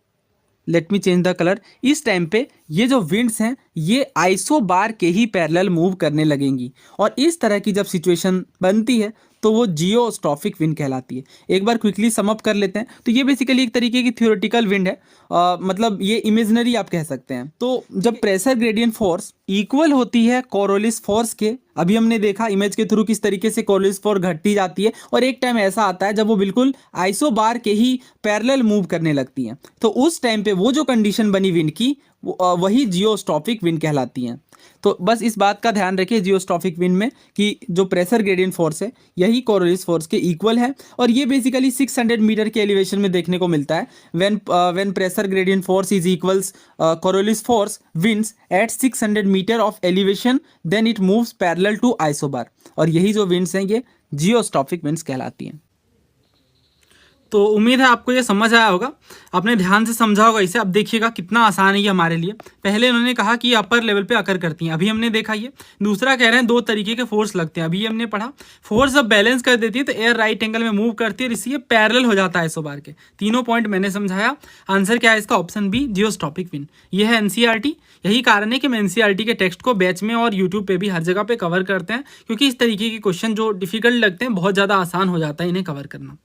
Let me change the colour. इस टाइम पे ये जो विंड्स हैं ये आइसोबार के ही पैरेलल मूव करने लगेंगी, और इस तरह की जब सिचुएशन बनती है तो वो जियोस्ट्रॉफिक विंड कहलाती है। एक बार क्विकली सम अप कर लेते हैं। तो ये बेसिकली एक तरीके की थ्योरेटिकल विंड है, मतलब ये इमेजिनरी आप कह सकते हैं। तो जब प्रेशर ग्रेडियंट फोर्स इक्वल होती है कोरोलिस फोर्स के, अभी हमने देखा इमेज के थ्रू किस तरीके से कोरोलिस फोर्स घटती जाती है, और एक टाइम ऐसा आता है जब वो बिल्कुल आइसोबार के ही पैरेलल मूव करने लगती हैं। तो उस टाइम पे वो जो कंडीशन बनी विंड की वही जियोस्ट्रॉफिक विंड कहलाती हैं। तो बस इस बात का ध्यान रखिए जियोस्ट्रॉफिक विंड में कि जो प्रेशर ग्रेडियंट फोर्स है यही कोरोलिस फोर्स के इक्वल है, और ये बेसिकली 600 मीटर के एलिवेशन में देखने को मिलता है। When pressure gradient force is equals Coriolis force winds at 600 metre of elevation, then it moves parallel to isobar, और यही जो विंड्स हैं ये जियोस्ट्रॉफिक विंड्स कहलाती हैं। तो उम्मीद है आपको ये समझ आया होगा, आपने ध्यान से समझा होगा इसे। अब देखिएगा कितना आसान है ये हमारे लिए। पहले इन्होंने कहा कि ये अपर लेवल पे अकर करती हैं, अभी हमने देखा ये। दूसरा कह रहे हैं दो तरीके के फोर्स लगते हैं, अभी हमने पढ़ा। फोर्स जब बैलेंस कर देती है तो एयर राइट एंगल में मूव करती है, इसलिए पैरेलल हो जाता है आइसोबार के। तीनों पॉइंट मैंने समझाया। आंसर क्या है इसका? Option B, geostrophic wind. ये है एनसीईआरटी। यही कारण है कि मैं एनसीईआरटी के टेक्स्ट को बैच में और यूट्यूब पे भी हर जगह पे कवर करते हैं, क्योंकि इस तरीके के क्वेश्चन जो डिफिकल्ट लगते हैं बहुत ज़्यादा आसान हो जाता है इन्हें कवर करना।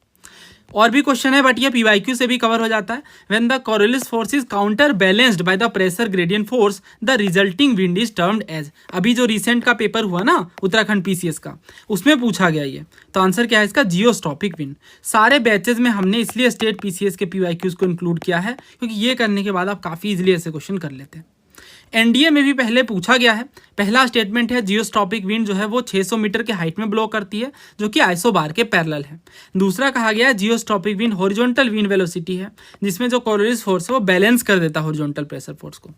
और भी क्वेश्चन है बट ये पीवाईक्यू से भी कवर हो जाता है। When the Coriolis force is counter balanced by the pressure gradient force, the resulting wind is termed as. अभी जो रिसेंट का पेपर हुआ ना उत्तराखंड पीसीएस का, उसमें पूछा गया ये। तो आंसर क्या है इसका? जियोस्ट्रॉपिक विंड। सारे बैचेज में हमने इसलिए स्टेट पीसीएस के पीवाईक्यूज को इंक्लूड किया है क्योंकि ये करने के बाद आप काफ़ी इजिली ऐसे क्वेश्चन कर लेते हैं। एनडीए में भी पहले पूछा गया है। पहला स्टेटमेंट है जियोस्ट्रॉपिक विंड जो है वो 600 मीटर के हाइट में ब्लो करती है, जो कि आइसोबार के पैरेलल है। दूसरा कहा गया है जियोस्ट्रॉपिक विंड हॉरिजॉन्टल विंड वेलोसिटी है, जिसमें जो कोरोलिस फोर्स है वो बैलेंस कर देता है हॉरिजॉन्टल प्रेशर फोर्स को।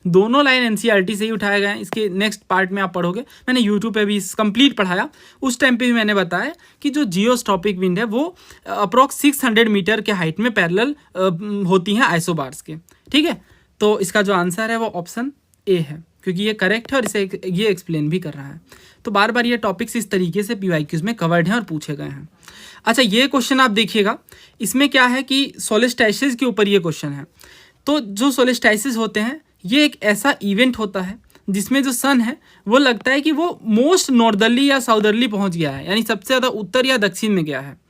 दोनों लाइन एनसीईआरटी से ही उठाए गए हैं। इसके नेक्स्ट पार्ट में आप पढ़ोगे, मैंने यूट्यूब पे भी कंप्लीट पढ़ाया, उस टाइम पे भी मैंने बताया कि जो जियोस्ट्रॉपिक विंड है वो अप्रॉक्स 600 मीटर के हाइट में पैरेलल होती हैं आइसोबार्स के। ठीक है, तो इसका जो आंसर है वो ऑप्शन ए है, क्योंकि ये करेक्ट है और इसे ये एक्सप्लेन भी कर रहा है। तो बार बार ये टॉपिक्स इस तरीके से पीवाईक्यूज में कवर्ड हैं और पूछे गए हैं। अच्छा, ये क्वेश्चन आप देखिएगा, इसमें क्या है कि सोलिस्टाइसिस के ऊपर ये क्वेश्चन है। तो जो सोलिस्टाइसिस होते हैं ये एक ऐसा इवेंट होता है जिसमें जो सन है वो लगता है कि वो मोस्ट नॉर्दर्ली या साउदर्ली पहुंच गया है, यानी सबसे ज़्यादा उत्तर या दक्षिण में गया है।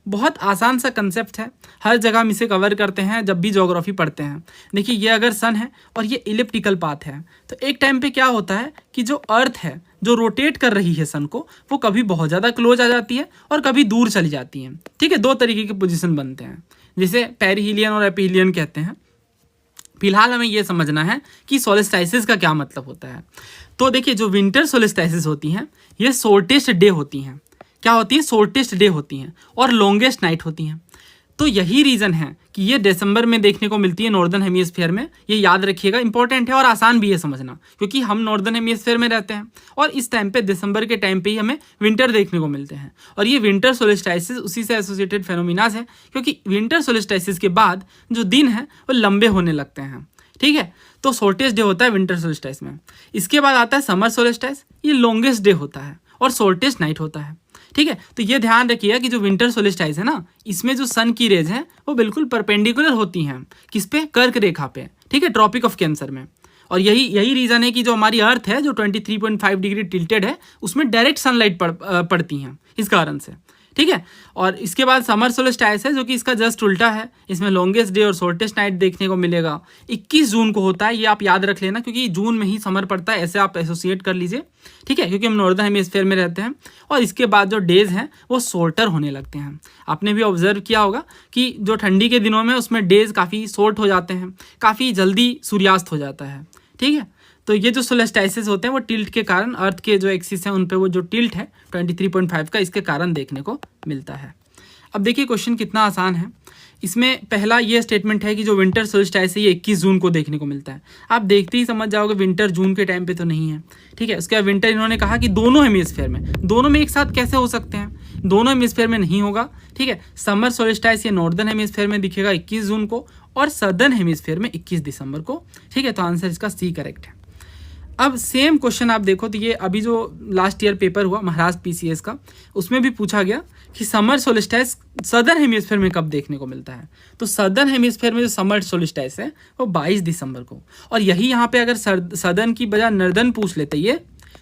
बहुत आसान सा कंसेप्ट है, हर जगह हम इसे कवर करते हैं जब भी ज्योग्राफी पढ़ते हैं। देखिए, ये अगर सन है और ये इलिप्टिकल पाथ है, तो एक टाइम पे क्या होता है कि जो अर्थ है जो रोटेट कर रही है सन को, वो कभी बहुत ज़्यादा क्लोज आ जाती है और कभी दूर चली जाती है। ठीक है, दो तरीके के पोजीशन बनते हैं, जिसे पेरिहीलियन और एपीहिलियन कहते हैं। फिलहाल हमें ये समझना है कि सोलिस्टाइसिस का क्या मतलब होता है। तो देखिए, जो विंटर सोलिस्टाइसिस होती हैं ये शॉर्टेस्ट डे होती हैं। क्या होती है? शॉर्टेस्ट डे होती हैं और लॉन्गेस्ट नाइट होती हैं। तो यही रीज़न है कि ये दिसंबर में देखने को मिलती है नॉर्दर्न हेमिस्फीयर में। ये याद रखिएगा, इंपॉर्टेंट है और आसान भी है समझना, क्योंकि हम नॉर्दर्न हेमिस्फीयर में रहते हैं और इस टाइम पे दिसंबर के टाइम पे ही हमें विंटर देखने को मिलते हैं। और ये विंटर सोलिस्टाइसिस उसी से एसोसिएटेड फेनोमिनाज है, क्योंकि विंटर सोलिस्टाइसिस के बाद जो दिन है वो लंबे होने लगते हैं। ठीक है, तो शॉर्टेस्ट डे होता है विंटर सोलिस्टाइस में। इसके बाद आता है समर सोलिस्टाइस, ये लॉन्गेस्ट डे होता है और शॉर्टेस्ट नाइट होता है। ठीक है, तो ये ध्यान रखिएगा कि जो विंटर सोलिस्टाइस है ना, इसमें जो सन की रेज हैं वो बिल्कुल परपेंडिकुलर होती हैं। किस पे? कर्क रेखा पे। ठीक है, ट्रॉपिक ऑफ कैंसर में। और यही रीज़न है कि जो हमारी अर्थ है जो 23.5 डिग्री टिल्टेड है, उसमें डायरेक्ट सनलाइट पड़ती हैं इस कारण से। ठीक है, और इसके बाद समर सोलिस्टाइस है जो कि इसका जस्ट उल्टा है। इसमें लॉन्गेस्ट डे और शॉर्टेस्ट नाइट देखने को मिलेगा। 21 जून को होता है, ये आप याद रख लेना, क्योंकि जून में ही समर पड़ता है, ऐसे आप एसोसिएट कर लीजिए। ठीक है, क्योंकि हम नॉर्दर्न हेमिस्फीयर में रहते हैं। और इसके बाद जो डेज हैं वो शॉर्टर होने लगते हैं। आपने भी ऑब्जर्व किया होगा कि जो ठंडी के दिनों में उसमें डेज काफ़ी शॉर्ट हो जाते हैं, काफ़ी जल्दी सूर्यास्त हो जाता है। ठीक है, तो ये जो सोलिस्टाइसिस होते हैं वो टिल्ट के कारण, अर्थ के जो एक्सिस हैं उन पे वो जो टिल्ट है 23.5 का, इसके कारण देखने को मिलता है। अब देखिए क्वेश्चन कितना आसान है। इसमें पहला ये स्टेटमेंट है कि जो विंटर सोल्स्टाइस है ये 21 जून को देखने को मिलता है। आप देखते ही समझ जाओगे विंटर जून के टाइम पे तो नहीं है, ठीक है। उसके बाद विंटर इन्होंने कहा कि दोनों हेमिस्फेयर में, दोनों में एक साथ कैसे हो सकते हैं, दोनों हेमिस्फेयर में नहीं होगा, ठीक है। समर सोल्स्टाइस ये नॉर्दर्न हेमिस्फेयर में दिखेगा 21 जून को और सदर्न हेमिस्फेयर में 21 दिसंबर को, ठीक है। तो आंसर इसका सी करेक्ट है। अब सेम क्वेश्चन आप देखो तो ये अभी जो लास्ट ईयर पेपर हुआ महाराष्ट्र पीसीएस का, उसमें भी पूछा गया कि समर सोल्स्टाइस सदर्न हेमिस्फेयर में कब देखने को मिलता है। तो सदर्न हेमिस्फेयर में जो समर सोल्स्टाइस है वो 22 दिसंबर को, और यही यहाँ पे अगर सदर्न की बजाय नर्दर्न पूछ लेते ये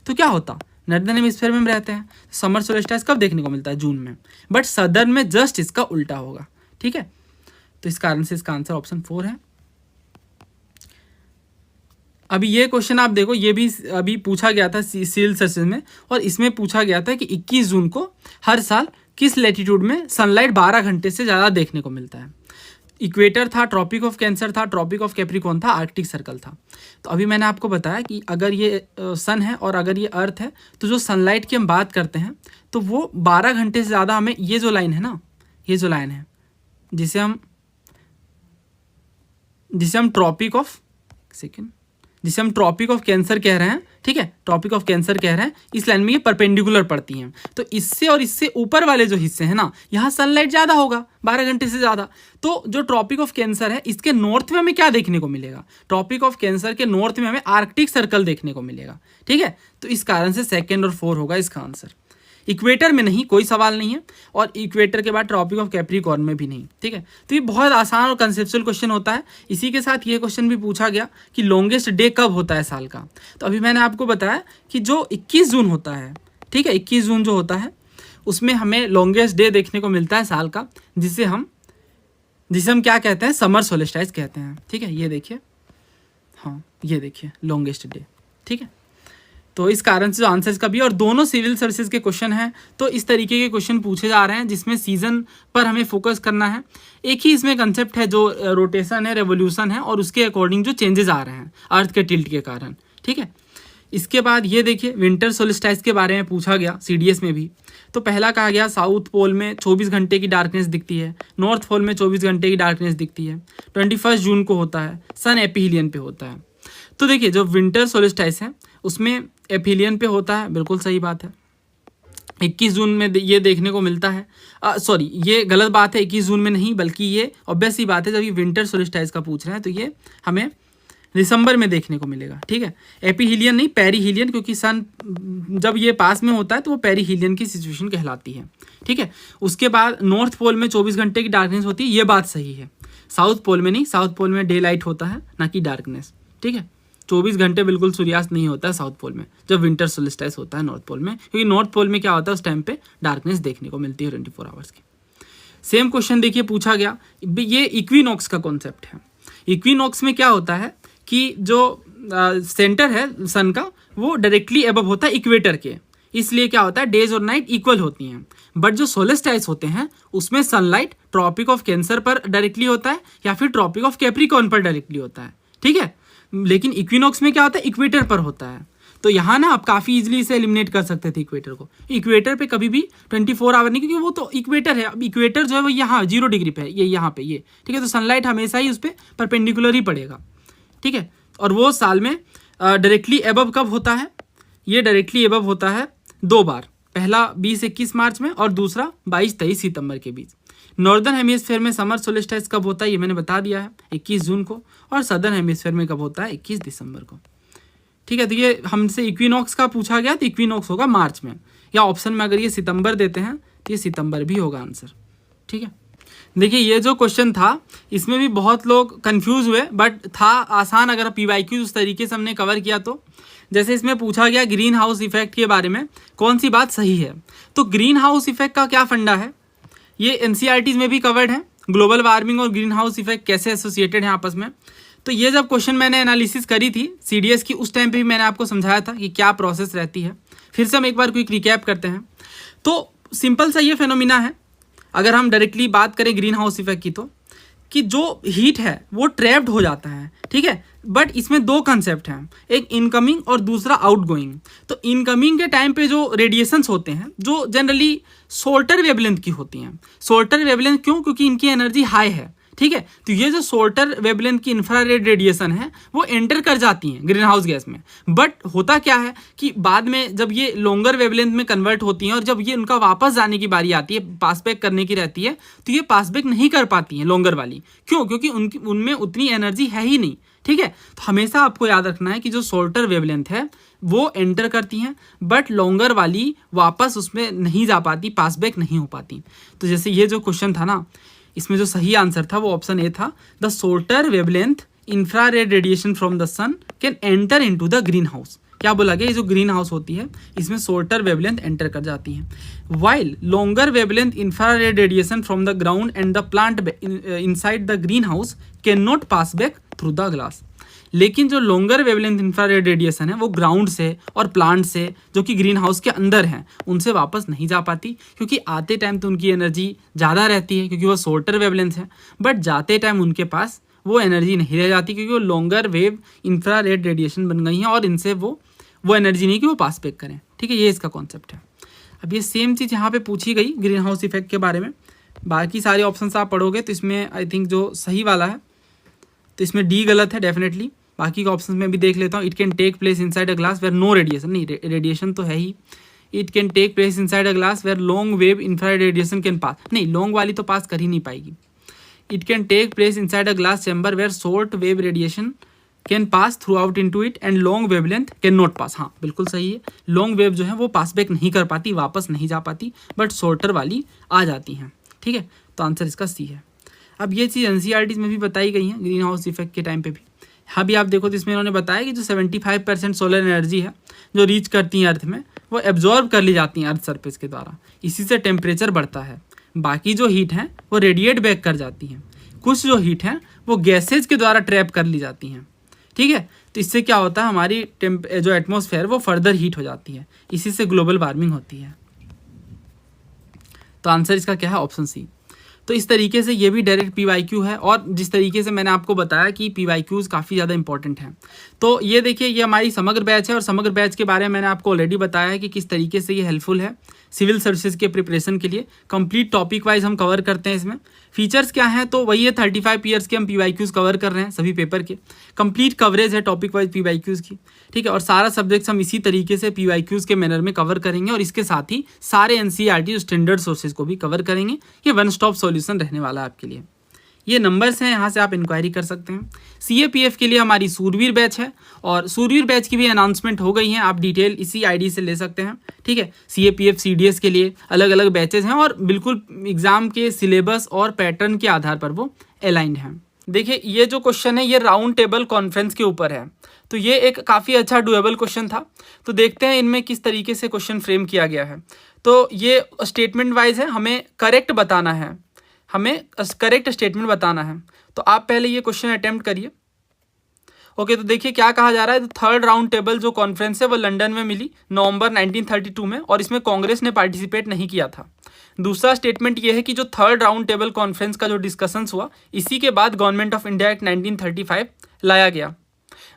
तो क्या होता, नर्दर्न हेमिस्फेयर में रहते हैं, समर सोल्स्टाइस कब देखने को मिलता है, जून में, बट सदर्न में जस्ट इसका उल्टा होगा, ठीक है। तो इस कारण से इसका आंसर ऑप्शन 4 है। अभी ये क्वेश्चन आप देखो, ये भी अभी पूछा गया था सिविल सर्विसेज में, और इसमें पूछा गया था कि 21 जून को हर साल किस लैटिट्यूड में सनलाइट 12 घंटे से ज़्यादा देखने को मिलता है। इक्वेटर था, ट्रॉपिक ऑफ कैंसर था, ट्रॉपिक ऑफ कैप्रिकॉर्न था, आर्कटिक सर्कल था। तो अभी मैंने आपको बताया कि अगर ये सन है और अगर ये अर्थ है तो जो सनलाइट की हम बात करते हैं तो वो 12 घंटे से ज़्यादा हमें, ये जो लाइन है ना, ये जो लाइन है जिसे हम ट्रॉपिक ऑफ कैंसर कह रहे हैं, ठीक है, ट्रॉपिक ऑफ कैंसर कह रहे हैं, इस लाइन में ये परपेंडिकुलर पड़ती हैं। तो इससे और इससे ऊपर वाले जो हिस्से हैं ना, यहाँ सनलाइट ज़्यादा होगा 12 घंटे से ज़्यादा। तो जो ट्रॉपिक ऑफ कैंसर है इसके नॉर्थ में हमें क्या देखने को मिलेगा, ट्रॉपिक ऑफ कैंसर के नॉर्थ में हमें आर्कटिक सर्कल देखने को मिलेगा, ठीक है। तो इस कारण से 2 और 4 होगा इसका आंसर। इक्वेटर में नहीं, कोई सवाल नहीं है, और इक्वेटर के बाद ट्रॉपिक ऑफ कैप्रिकॉर्न में भी नहीं, ठीक है। तो ये बहुत आसान और कंसेप्चुअल क्वेश्चन होता है। इसी के साथ ये क्वेश्चन भी पूछा गया कि लॉन्गेस्ट डे कब होता है साल का। तो अभी मैंने आपको बताया कि जो 21 जून होता है, ठीक है, 21 जून जो होता है उसमें हमें लॉन्गेस्ट डे देखने को मिलता है साल का, जिसे हम क्या कहते हैं, समर सोल्स्टाइस कहते हैं, ठीक है। ये देखिए, हाँ ये देखिए लॉन्गेस्ट डे, ठीक है। तो इस कारण से जो आंसर इसका भी, और दोनों सिविल सर्विसेज के क्वेश्चन हैं तो इस तरीके के क्वेश्चन पूछे जा रहे हैं जिसमें सीजन पर हमें फोकस करना है। एक ही इसमें कंसेप्ट है जो रोटेशन है, रेवोल्यूशन है, और उसके अकॉर्डिंग जो चेंजेस आ रहे हैं अर्थ के टिल्ट के कारण, ठीक है। इसके बाद ये देखिए विंटर सोल्स्टाइस के बारे में पूछा गया सीडीएस में भी। तो पहला कहा गया साउथ पोल में 24 घंटे की डार्कनेस दिखती है, नॉर्थ पोल में 24 घंटे की डार्कनेस दिखती है, 21 जून को होता है, सन एपिहीलियन पे होता है। तो देखिए जो विंटर सोल्स्टाइस है उसमें एपिहीलियन पे होता है, बिल्कुल सही बात है। 21 जून में ये देखने को मिलता है, सॉरी ये गलत बात है, 21 जून में नहीं, बल्कि ये ऑब्वियस ही बात है, जब ये विंटर सोल्स्टाइस का पूछ रहे हैं तो ये हमें दिसंबर में देखने को मिलेगा, ठीक है। एपिहीलियन नहीं, पेरिहीलियन, क्योंकि सन जब ये पास में होता है तो वो पेरिहीलियन की सिचुएशन कहलाती है, ठीक है। उसके बाद नॉर्थ पोल में 24 घंटे की डार्कनेस होती है, ये बात सही है। साउथ पोल में नहीं, साउथ पोल में डे लाइट होता है ना कि डार्कनेस, ठीक है। 24 घंटे बिल्कुल सूर्यास्त नहीं होता है साउथ पोल में जब विंटर सोल्स्टाइस होता है नॉर्थ पोल में, क्योंकि नॉर्थ पोल में क्या होता है उस टाइम पे डार्कनेस देखने को मिलती है 24 आवर्स की। सेम क्वेश्चन देखिए पूछा गया, ये इक्विनॉक्स का कॉन्सेप्ट है। इक्विनॉक्स में क्या होता है कि जो सेंटर है सन का वो डायरेक्टली अबव होता है इक्वेटर के, इसलिए क्या होता है डेज और नाइट इक्वल होती हैं। बट जो सोल्स्टाइस होते हैं उसमें सनलाइट ट्रॉपिक ऑफ कैंसर पर डायरेक्टली होता है या फिर ट्रॉपिक ऑफ कैप्रिकॉर्न पर डायरेक्टली होता है, ठीक है। लेकिन इक्विनॉक्स में क्या होता है, इक्वेटर पर होता है। तो यहाँ ना आप काफ़ी इजीली इसे एलिमिनेट कर सकते थे इक्वेटर को। इक्वेटर पे कभी भी 24 आवर नहीं, क्योंकि वो तो इक्वेटर है। अब इक्वेटर जो है वो यहाँ 0 डिग्री पे है, ये यहाँ पे, ये ठीक है। तो सनलाइट हमेशा ही उस पर परपेंडिकुलर ही पड़ेगा, ठीक है। और वो साल में डायरेक्टली एबव कब होता है, ये डायरेक्टली एबव होता है 2 बार, पहला 20-21 मार्च में और दूसरा 22-23 सितंबर के बीच। नॉर्दर्न हेमिस्फेयर में समर सोल्स्टाइस कब होता है ये मैंने बता दिया है, 21 जून को, और सदर्न हेमिस्फेयर में कब होता है, 21 दिसंबर को, ठीक है। तो ये हमसे इक्विनॉक्स का पूछा गया तो इक्विनॉक्स होगा मार्च में, या ऑप्शन में अगर ये सितंबर देते हैं तो ये सितंबर भी होगा आंसर, ठीक है। देखिए ये जो क्वेश्चन था इसमें भी बहुत लोग कंफ्यूज हुए, बट था आसान अगर पीवाईक्यू उस तरीके से हमने कवर किया तो। जैसे इसमें पूछा गया ग्रीन हाउस इफेक्ट के बारे में कौन सी बात सही है। तो ग्रीन हाउस इफेक्ट का क्या फंडा है, ये एनसीईआरटी में भी कवर्ड है, ग्लोबल वार्मिंग और ग्रीन हाउस इफेक्ट कैसे एसोसिएटेड हैं आपस में। तो ये जब क्वेश्चन मैंने एनालिसिस करी थी सीडीएस की, उस टाइम पे भी मैंने आपको समझाया था कि क्या प्रोसेस रहती है। फिर से हम एक बार क्विक रिकैप करते हैं। तो सिंपल सा ये फेनोमिना है, अगर हम डायरेक्टली बात करें ग्रीन हाउस इफेक्ट की, तो कि जो हीट है वो ट्रैप्ड हो जाता है, ठीक है। बट इसमें दो कंसेप्ट हैं, एक इनकमिंग और दूसरा आउटगोइंग। तो इनकमिंग के टाइम पे जो रेडिएशंस होते हैं जो जनरली शॉर्टर वेवलेंथ की होती हैं। शॉर्टर वेवलेंथ क्यों? क्योंकि इनकी एनर्जी हाई है, ठीक है। तो ये जो शॉर्टर वेवलेंथ की इंफ्रारेड रेडिएशन है वो एंटर कर जाती हैं ग्रीन हाउस गैस में। बट होता क्या है कि बाद में जब ये लॉन्गर वेवलेंथ में कन्वर्ट होती हैं और जब ये उनका वापस जाने की बारी आती है, पास बैक करने की रहती है, तो ये पास बैक नहीं कर पाती हैं लॉन्गर वाली। क्यों? क्योंकि उनमें उतनी एनर्जी है ही नहीं, ठीक है। तो हमेशा आपको याद रखना है कि जो शॉर्टर वेवलेंथ है वो एंटर करती हैं, बट लॉन्गर वाली वापस उसमें नहीं जा पाती, पास बैक नहीं हो पाती। तो जैसे ये जो क्वेश्चन था ना, इसमें जो सही आंसर था वो ऑप्शन ए था, the shorter wavelength infrared radiation from the sun can enter into the greenhouse. क्या बोला गया? ये जो ग्रीन हाउस होती है इसमें शॉर्टर वेवलेंथ एंटर कर जाती है, while longer wavelength infrared radiation from the ground and the plant inside the green house can not pass back through the glass. लेकिन जो लॉन्गर वेवलेंथ इंफ्रारेड रेडिएशन है वो ग्राउंड से और प्लांट से जो कि ग्रीन हाउस के अंदर हैं उनसे वापस नहीं जा पाती, क्योंकि आते टाइम तो उनकी एनर्जी ज़्यादा रहती है क्योंकि वो शॉर्टर वेवलेंथ है, बट जाते टाइम उनके पास वो एनर्जी नहीं रह जाती क्योंकि वो लॉन्गर वेव इंफ्रारेड रेडिएशन बन गई हैं और इनसे वो एनर्जी नहीं कि वो पास बैक करें, ठीक है। ये इसका कॉन्सेप्ट है। अब ये सेम चीज़ यहाँ पे पूछी गई ग्रीन हाउस इफेक्ट के बारे में। बाकी सारे ऑप्शन आप पढ़ोगे तो इसमें आई थिंक जो सही वाला है तो इसमें डी गलत है डेफिनेटली। बाकी के ऑप्शन में भी देख लेता हूँ। It can take place inside a glass where no radiation, नहीं रेडिएशन तो है ही। It can take place inside a glass where long wave infrared radiation can pass, नहीं लॉन्ग वाली तो पास कर ही नहीं पाएगी। It can take place inside a glass chamber where short wave radiation can pass through out into it and long wavelength can not pass. हाँ बिल्कुल सही है, लॉन्ग वेव जो है वो पास बैक नहीं कर पाती, वापस नहीं जा पाती, बट शॉर्टर वाली आ जाती हैं, ठीक है। तो आंसर इसका सी है। अब ये चीज़ एनसीईआरटी में भी बताई गई है ग्रीन हाउस इफेक्ट के टाइम पे भी। हाँ भी आप देखो तो इसमें इन्होंने बताया कि जो 75% सोलर एनर्जी है जो रीच करती हैं अर्थ में वो एब्जॉर्ब कर ली जाती हैं अर्थ सरफेस के द्वारा, इसी से टेम्परेचर बढ़ता है। बाकी जो हीट हैं वो रेडिएट बैक कर जाती हैं, कुछ जो हीट हैं वो गैसेज के द्वारा ट्रैप कर ली जाती हैं, ठीक है। तो इससे क्या होता है, हमारी जो एटमॉस्फेयर वो फर्दर हीट हो जाती है, इसी से ग्लोबल वार्मिंग होती है। तो आंसर इसका क्या है? Option C. तो इस तरीके से ये भी डायरेक्ट PYQ है, और जिस तरीके से मैंने आपको बताया कि PYQs काफ़ी ज़्यादा इंपॉर्टेंट हैं। तो ये देखिए ये हमारी समग्र बैच है, और समग्र बैच के बारे में मैंने आपको ऑलरेडी बताया है कि किस तरीके से ये हेल्पफुल है सिविल सर्विसेज के प्रिपरेशन के लिए। कंप्लीट टॉपिक वाइज हम कवर करते हैं। इसमें फीचर्स क्या हैं तो वही है, 35 ईयर्स के हम PYQs कवर कर रहे हैं सभी पेपर के। कंप्लीट कवरेज है टॉपिक वाइज PYQs की, ठीक है। और सारा सब्जेक्ट्स हम इसी तरीके से PYQs के मैनर में कवर करेंगे, और इसके साथ ही सारे NCERT स्टैंडर्ड सोर्सेज को भी कवर करेंगे। ये वन स्टॉप सॉल्यूशन रहने वाला है आपके लिए। ये नंबर्स हैं, यहाँ से आप इंक्वायरी कर सकते हैं। CAPF के लिए हमारी सूरवीर बैच है, और सूरवीर बैच की भी अनाउंसमेंट हो गई है, आप डिटेल इसी ID से ले सकते हैं, ठीक है। CAPF CDS के लिए अलग अलग बैचेज हैं, और बिल्कुल एग्ज़ाम के सिलेबस और पैटर्न के आधार पर वो अलाइंड हैं। देखिए ये जो क्वेश्चन है ये राउंड टेबल कॉन्फ्रेंस के ऊपर है, तो ये एक काफ़ी अच्छा डुएबल क्वेश्चन था। तो देखते हैं इनमें किस तरीके से क्वेश्चन फ्रेम किया गया है। तो ये स्टेटमेंट वाइज है, हमें करेक्ट बताना है, हमें करेक्ट स्टेटमेंट बताना है। तो आप पहले ये क्वेश्चन अटेम्प्ट करिए। ओके, तो देखिए क्या कहा जा रहा है। थर्ड राउंड टेबल जो कॉन्फ्रेंस है वो लंदन में मिली नवंबर 1932 में, और इसमें कांग्रेस ने पार्टिसिपेट नहीं किया था। दूसरा स्टेटमेंट ये है कि जो थर्ड राउंड टेबल कॉन्फ्रेंस का जो डिस्कशंस हुआ, इसी के बाद गवर्नमेंट ऑफ इंडिया एक्ट 1935 लाया गया।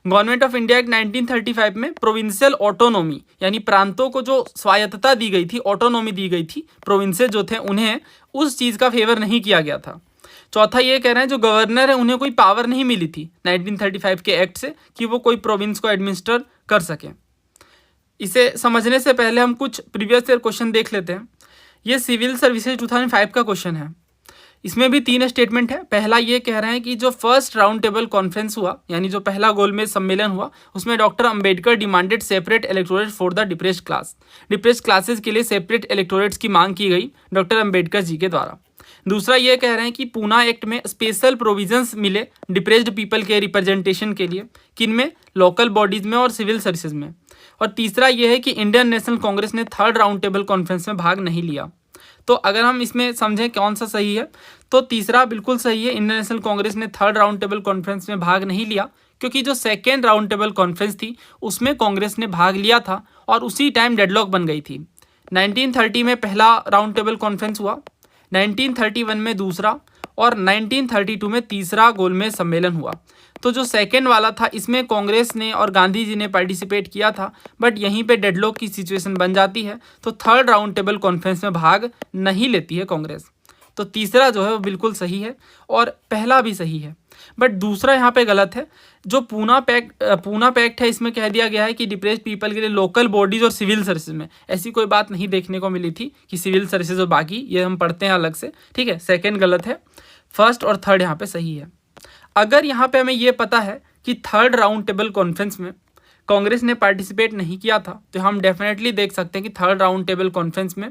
गवर्नमेंट ऑफ इंडिया एक्ट 1935 में प्रोविंशियल ऑटोनॉमी यानी प्रांतों को जो स्वायत्तता दी गई थी, ऑटोनॉमी दी गई थी, प्रोविंसेस जो थे उन्हें उस चीज़ का फेवर नहीं किया गया था। चौथा ये कह रहे हैं जो गवर्नर है उन्हें कोई पावर नहीं मिली थी 1935 के एक्ट से कि वो कोई प्रोविंस को एडमिनिस्टर कर सकें। इसे समझने से पहले हम कुछ प्रीवियस ईयर क्वेश्चन देख लेते हैं। ये सिविल सर्विसेज 2005 का क्वेश्चन है। इसमें भी 3 स्टेटमेंट है। पहला ये कह रहे हैं कि जो फर्स्ट राउंड टेबल कॉन्फ्रेंस हुआ यानी जो पहला गोलमेज सम्मेलन हुआ, उसमें doctor Ambedkar demanded separate electorate for the depressed class. Depressed classes के लिए सेपरेट इलेक्टोरेट्स की मांग की गई डॉक्टर अंबेडकर जी के द्वारा। दूसरा ये कह रहे हैं कि पूना एक्ट में स्पेशल प्रोविजंस मिले डिप्रेस्ड पीपल के रिप्रेजेंटेशन के लिए, किनमें? लोकल बॉडीज में और सिविल सर्विसेज में। और तीसरा ये है कि इंडियन नेशनल कांग्रेस ने थर्ड राउंड टेबल कॉन्फ्रेंस में भाग नहीं लिया। तो अगर हम इसमें समझें कौन सा सही है तो तीसरा बिल्कुल सही है। इंडियन नेशनल कांग्रेस ने थर्ड राउंड टेबल कॉन्फ्रेंस में भाग नहीं लिया, क्योंकि जो सेकेंड राउंड टेबल कॉन्फ्रेंस थी उसमें कांग्रेस ने भाग लिया था और उसी टाइम डेडलॉक बन गई थी। 1930 में पहला राउंड टेबल कॉन्फ्रेंस हुआ, 1931 में दूसरा, और 1932 में तीसरा गोलमेज सम्मेलन हुआ। तो जो सेकेंड वाला था इसमें कांग्रेस ने और गांधी जी ने पार्टिसिपेट किया था, बट यहीं पे डेडलॉक की सिचुएशन बन जाती है, तो थर्ड राउंड टेबल कॉन्फ्रेंस में भाग नहीं लेती है कांग्रेस। तो तीसरा जो है वो बिल्कुल सही है और पहला भी सही है, बट दूसरा यहाँ पे गलत है। जो पूना पैक्ट है इसमें कह दिया गया है कि डिप्रेस्ड पीपल के लिए लोकल बॉडीज और सिविल सर्विसेज में, ऐसी कोई बात नहीं देखने को मिली थी कि सिविल सर्विसेज और बाकी, ये हम पढ़ते हैं अलग से, ठीक है। सेकंड गलत है, फर्स्ट और थर्ड यहाँ पे सही है। अगर यहाँ पे हमें ये पता है कि थर्ड राउंड टेबल कॉन्फ्रेंस में कांग्रेस ने पार्टिसिपेट नहीं किया था, तो हम डेफिनेटली देख सकते हैं कि थर्ड राउंड टेबल कॉन्फ्रेंस में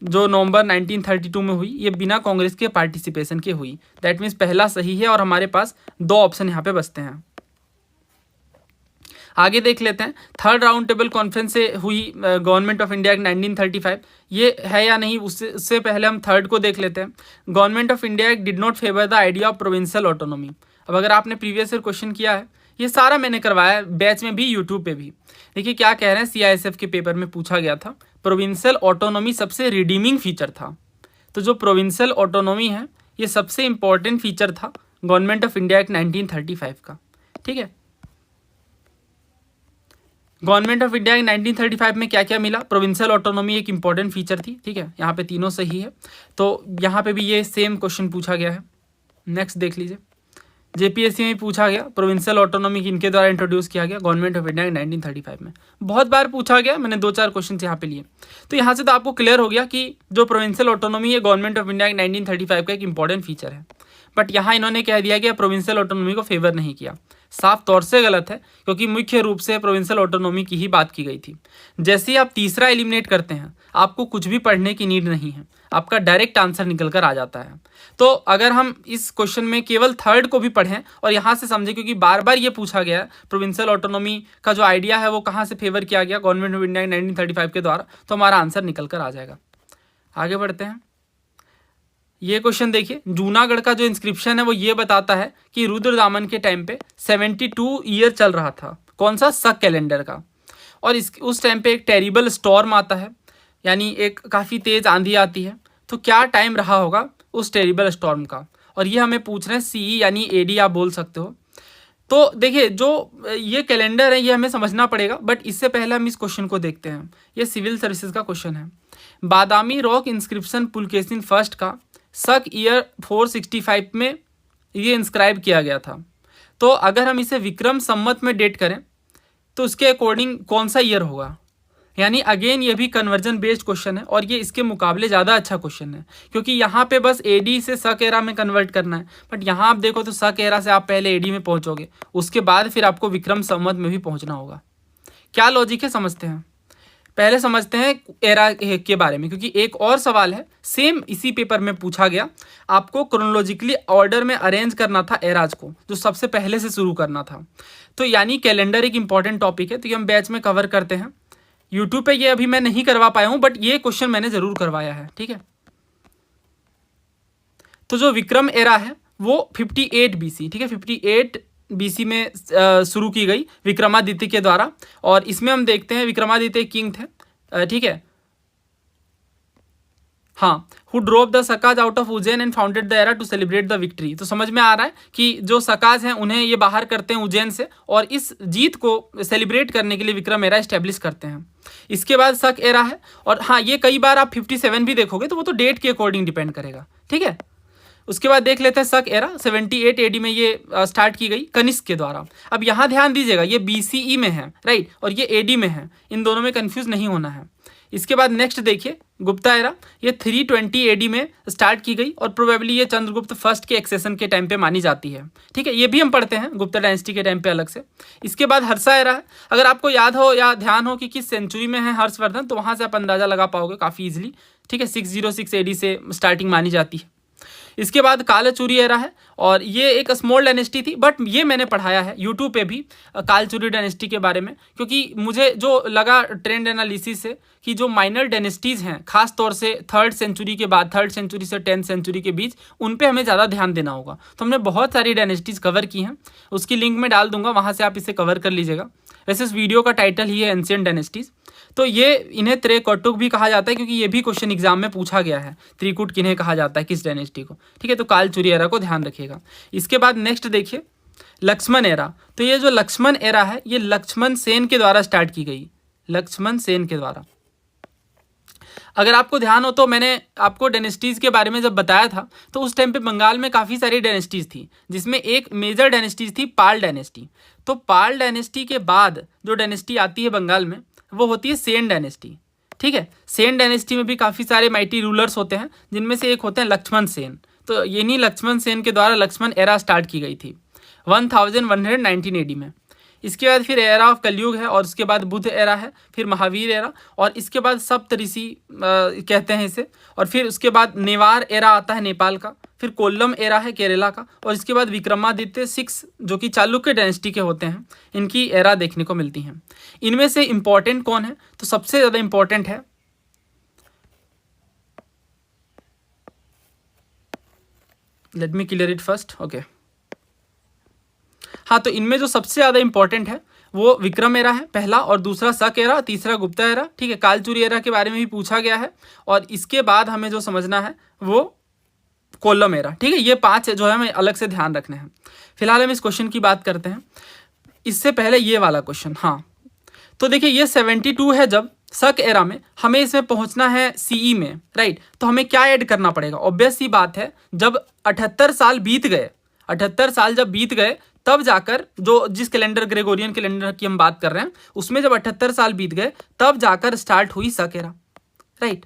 जो नवंबर 1932 में हुई, ये बिना कांग्रेस के पार्टिसिपेशन के हुई। दैट मीन्स पहला सही है और हमारे पास दो ऑप्शन यहाँ पे बचते हैं। आगे देख लेते हैं, थर्ड राउंड टेबल कॉन्फ्रेंस से हुई गवर्नमेंट ऑफ इंडिया एक्ट 1935, ये है या नहीं, उससे पहले हम थर्ड को देख लेते हैं। Government of India act did not favour the idea of provincial autonomy. अब अगर आपने प्रीवियस ईयर क्वेश्चन किया है, ये सारा मैंने करवाया बैच में भी, यूट्यूब पे भी। देखिए क्या कह रहे हैं, CISF के पेपर में पूछा गया था, प्रोविंशियल ऑटोनॉमी सबसे रिडीमिंग फीचर था। तो जो प्रोविंशियल ऑटोनॉमी है ये सबसे इंपॉर्टेंट फीचर था गवर्नमेंट ऑफ इंडिया एक्ट 1935 का, ठीक है। गवर्नमेंट ऑफ इंडिया एक्ट 1935 में क्या क्या मिला, प्रोविंशियल ऑटोनॉमी एक इंपॉर्टेंट फीचर थी, ठीक है। यहाँ पे तीनों सही है, तो यहाँ पे भी ये सेम क्वेश्चन पूछा गया है। नेक्स्ट देख लीजिए, JPSC में पूछा गया प्रोविंशियल ऑटोनॉमी किनके द्वारा इंट्रोड्यूस किया गया, गवर्नमेंट ऑफ इंडिया 1935 में। बहुत बार पूछा गया, मैंने 2-4 क्वेश्चन यहाँ पे लिए। तो यहाँ से तो आपको क्लियर हो गया कि जो प्रोविंशियल ऑटोनॉमी है गवर्नमेंट ऑफ इंडिया 1935 का एक इंपॉर्टेंट फीचर है, बट यहाँ इन्होंने कह दिया कि प्रोविंशियल ऑटोनॉमी को फेवर नहीं किया। साफ तौर से गलत है, क्योंकि मुख्य रूप से प्रोविंशियल ऑटोनॉमी की ही बात की गई थी। जैसे ही आप तीसरा एलिमिनेट करते हैं, आपको कुछ भी पढ़ने की नीड नहीं है, आपका डायरेक्ट आंसर निकल कर आ जाता है। तो अगर हम इस क्वेश्चन में केवल थर्ड को भी पढ़ें और यहाँ से समझें, क्योंकि बार बार ये पूछा गया है प्रोविंशियल ऑटोनॉमी का जो आइडिया है वो कहाँ से फेवर किया गया, गवर्नमेंट ऑफ इंडिया 1935 के द्वारा, तो हमारा आंसर निकल कर आ जाएगा। आगे बढ़ते हैं, ये क्वेश्चन देखिए, जूनागढ़ का जो इंस्क्रिप्शन है वो ये बताता है कि रुद्रदामन के टाइम पे 72 ईयर चल रहा था, कौन सा, शक कैलेंडर का। और उस टाइम पे एक टेरिबल स्टॉर्म आता है, यानी एक काफ़ी तेज़ आंधी आती है। तो क्या टाइम रहा होगा उस टेरिबल स्टॉर्म का, और ये हमें पूछ रहे हैं, CE यानी AD आप बोल सकते हो। तो देखिए जो ये कैलेंडर है ये हमें समझना पड़ेगा, बट इससे पहले हम इस क्वेश्चन को देखते हैं। ये सिविल सर्विसेज का क्वेश्चन है। बादामी रॉक इंस्क्रिप्शन पुलकेशिन फर्स्ट का शक ईयर 465 में ये इंस्क्राइब किया गया था। तो अगर हम इसे विक्रम संवत में डेट करें तो उसके अकॉर्डिंग कौन सा ईयर होगा, यानी अगेन ये भी कन्वर्जन बेस्ड क्वेश्चन है, और ये इसके मुकाबले ज़्यादा अच्छा क्वेश्चन है, क्योंकि यहाँ पे बस AD से शक एरा में कन्वर्ट करना है। बट यहाँ आप देखो तो शक एरा से आप पहले AD में पहुँचोगे, उसके बाद फिर आपको विक्रम संवत में भी पहुँचना होगा। क्या लॉजिक है समझते हैं। पहले समझते हैं एरा के बारे में, क्योंकि एक और सवाल है सेम इसी पेपर में पूछा गया, आपको क्रोनोलॉजिकली ऑर्डर में अरेंज करना था एराज को, जो सबसे पहले से शुरू करना था। तो यानी कैलेंडर एक इंपॉर्टेंट टॉपिक है, तो ये हम बैच में कवर करते हैं। यूट्यूब पे ये अभी मैं नहीं करवा पाया हूँ, बट ये क्वेश्चन मैंने जरूर करवाया है, ठीक है। तो जो विक्रम एरा है वो 58 BC, ठीक है, 58 BC में शुरू की गई विक्रमादित्य के द्वारा, और इसमें हम देखते हैं विक्रमादित्य किंग थे, ठीक है, हाँ, who drove the Sakas out of Ujjain and founded the era to celebrate the victory. तो समझ में आ रहा है कि जो सकाज हैं उन्हें ये बाहर करते हैं उज्जैन से, और इस जीत को सेलिब्रेट करने के लिए विक्रम एरा एस्टेब्लिश करते हैं। इसके बाद शक एरा है, और हाँ ये कई बार आप 57 भी देखोगे तो वो तो डेट के अकॉर्डिंग डिपेंड करेगा, ठीक है। उसके बाद देख लेते हैं शक एरा, 78 AD में ये स्टार्ट की गई कनिष्क के द्वारा। अब यहाँ ध्यान दीजिएगा, ये BCE में है, राइट, और ये AD में है, इन दोनों में कंफ्यूज नहीं होना है। इसके बाद नेक्स्ट देखिए गुप्ता एरा, ये 320 AD में स्टार्ट की गई, और प्रोबेबली ये चंद्रगुप्त फर्स्ट के एक्सेशन के टाइम पे मानी जाती है, ठीक है, ये भी हम पढ़ते हैं गुप्ता डायनेस्टी के टाइम पे अलग से। इसके बाद हर्षा एरा है, अगर आपको याद हो या ध्यान हो कि किस सेंचुरी में है हर्षवर्धन, तो वहाँ से आप अंदाजा लगा पाओगे काफ़ी ईजिली, ठीक है, 606 AD से स्टार्टिंग मानी जाती है। इसके बाद कालचूरी एरा है, और ये एक स्मॉल डायनेस्टी थी, बट ये मैंने पढ़ाया है यूट्यूब पे भी कालचूरी डायनेस्टी के बारे में, क्योंकि मुझे जो लगा ट्रेंड एनालिसिस से कि जो माइनर डायनेस्टीज़ हैं, खास तौर से 3rd सेंचुरी के बाद, 3rd सेंचुरी से 10th सेंचुरी के बीच, उन पे हमें ज़्यादा ध्यान देना होगा। तो हमने बहुत सारी डायनेस्टीज़ कवर की हैं, उसकी लिंक मैं डाल दूंगा, वहाँ से आप इसे कवर कर लीजिएगा। वैसे इस वीडियो का टाइटल ही है एंशिएंट डायनेस्टीज़। तो ये इन्हें त्रेकटुक भी कहा जाता है, क्योंकि ये भी क्वेश्चन एग्जाम में पूछा गया है, त्रिकूट किन्हें कहा जाता है, किस डायनेस्टी को। ठीक है, तो कालचुरी एरा को ध्यान रखिएगा। इसके बाद नेक्स्ट देखिए लक्ष्मण एरा। तो ये जो लक्ष्मण एरा है ये लक्ष्मण सेन के द्वारा स्टार्ट की गई, लक्ष्मण सेन के द्वारा। अगर आपको ध्यान हो तो मैंने आपको डायनेस्टीज़ के बारे में जब बताया था तो उस टाइम पे बंगाल में काफ़ी सारी डायनेस्टीज़ थी, जिसमें एक मेजर डायनेस्टीज़ थी पाल डायनेस्टी। तो पाल डायनेस्टी के बाद जो डायनेस्टी आती है बंगाल में वो होती है सेन डायनेस्टी। ठीक है, सेन डायनेस्टी में भी काफ़ी सारे माइटी रूलर्स होते हैं, जिनमें से एक होते हैं लक्ष्मण सेन। तो इन्हीं लक्ष्मण सेन के द्वारा लक्ष्मण एरा स्टार्ट की गई थी 1119 AD में। इसके बाद फिर एरा ऑफ कलयुग है, और उसके बाद बुद्ध एरा है, फिर महावीर एरा, और इसके बाद सप्तऋषि कहते हैं इसे, और फिर उसके बाद नेवार एरा आता है नेपाल का, फिर कोल्लम एरा है केरला का, और इसके बाद विक्रमादित्य 6 जो कि चालुक्य डायनेस्टी के होते हैं, इनकी एरा देखने को मिलती हैं। इनमें से इंपॉर्टेंट कौन है, तो सबसे ज़्यादा इंपॉर्टेंट है, let me clear it first, okay. हाँ, तो इनमें जो सबसे ज़्यादा इंपॉर्टेंट है वो विक्रम एरा है पहला, और दूसरा शक एरा, तीसरा गुप्ता एरा। ठीक है, कालचुरी एरा के बारे में भी पूछा गया है, और इसके बाद हमें जो समझना है वो कोल्लम एरा। ठीक है, ये 5 जो है हमें अलग से ध्यान रखने हैं। फिलहाल हम इस क्वेश्चन की बात करते हैं। इससे पहले ये वाला क्वेश्चन, हाँ, तो देखिए ये 72 है जब शक एरा में, हमें इसमें पहुंचना है सीई में, राइट। तो हमें क्या ऐड करना पड़ेगा, ऑब्वियस सी बात है, जब 78 साल बीत गए, 78 साल जब बीत गए तब जाकर, जो जिस कैलेंडर ग्रेगोरियन कैलेंडर की हम बात कर रहे हैं उसमें जब 78 साल बीत गए तब जाकर स्टार्ट हुई शक एरा, राइट।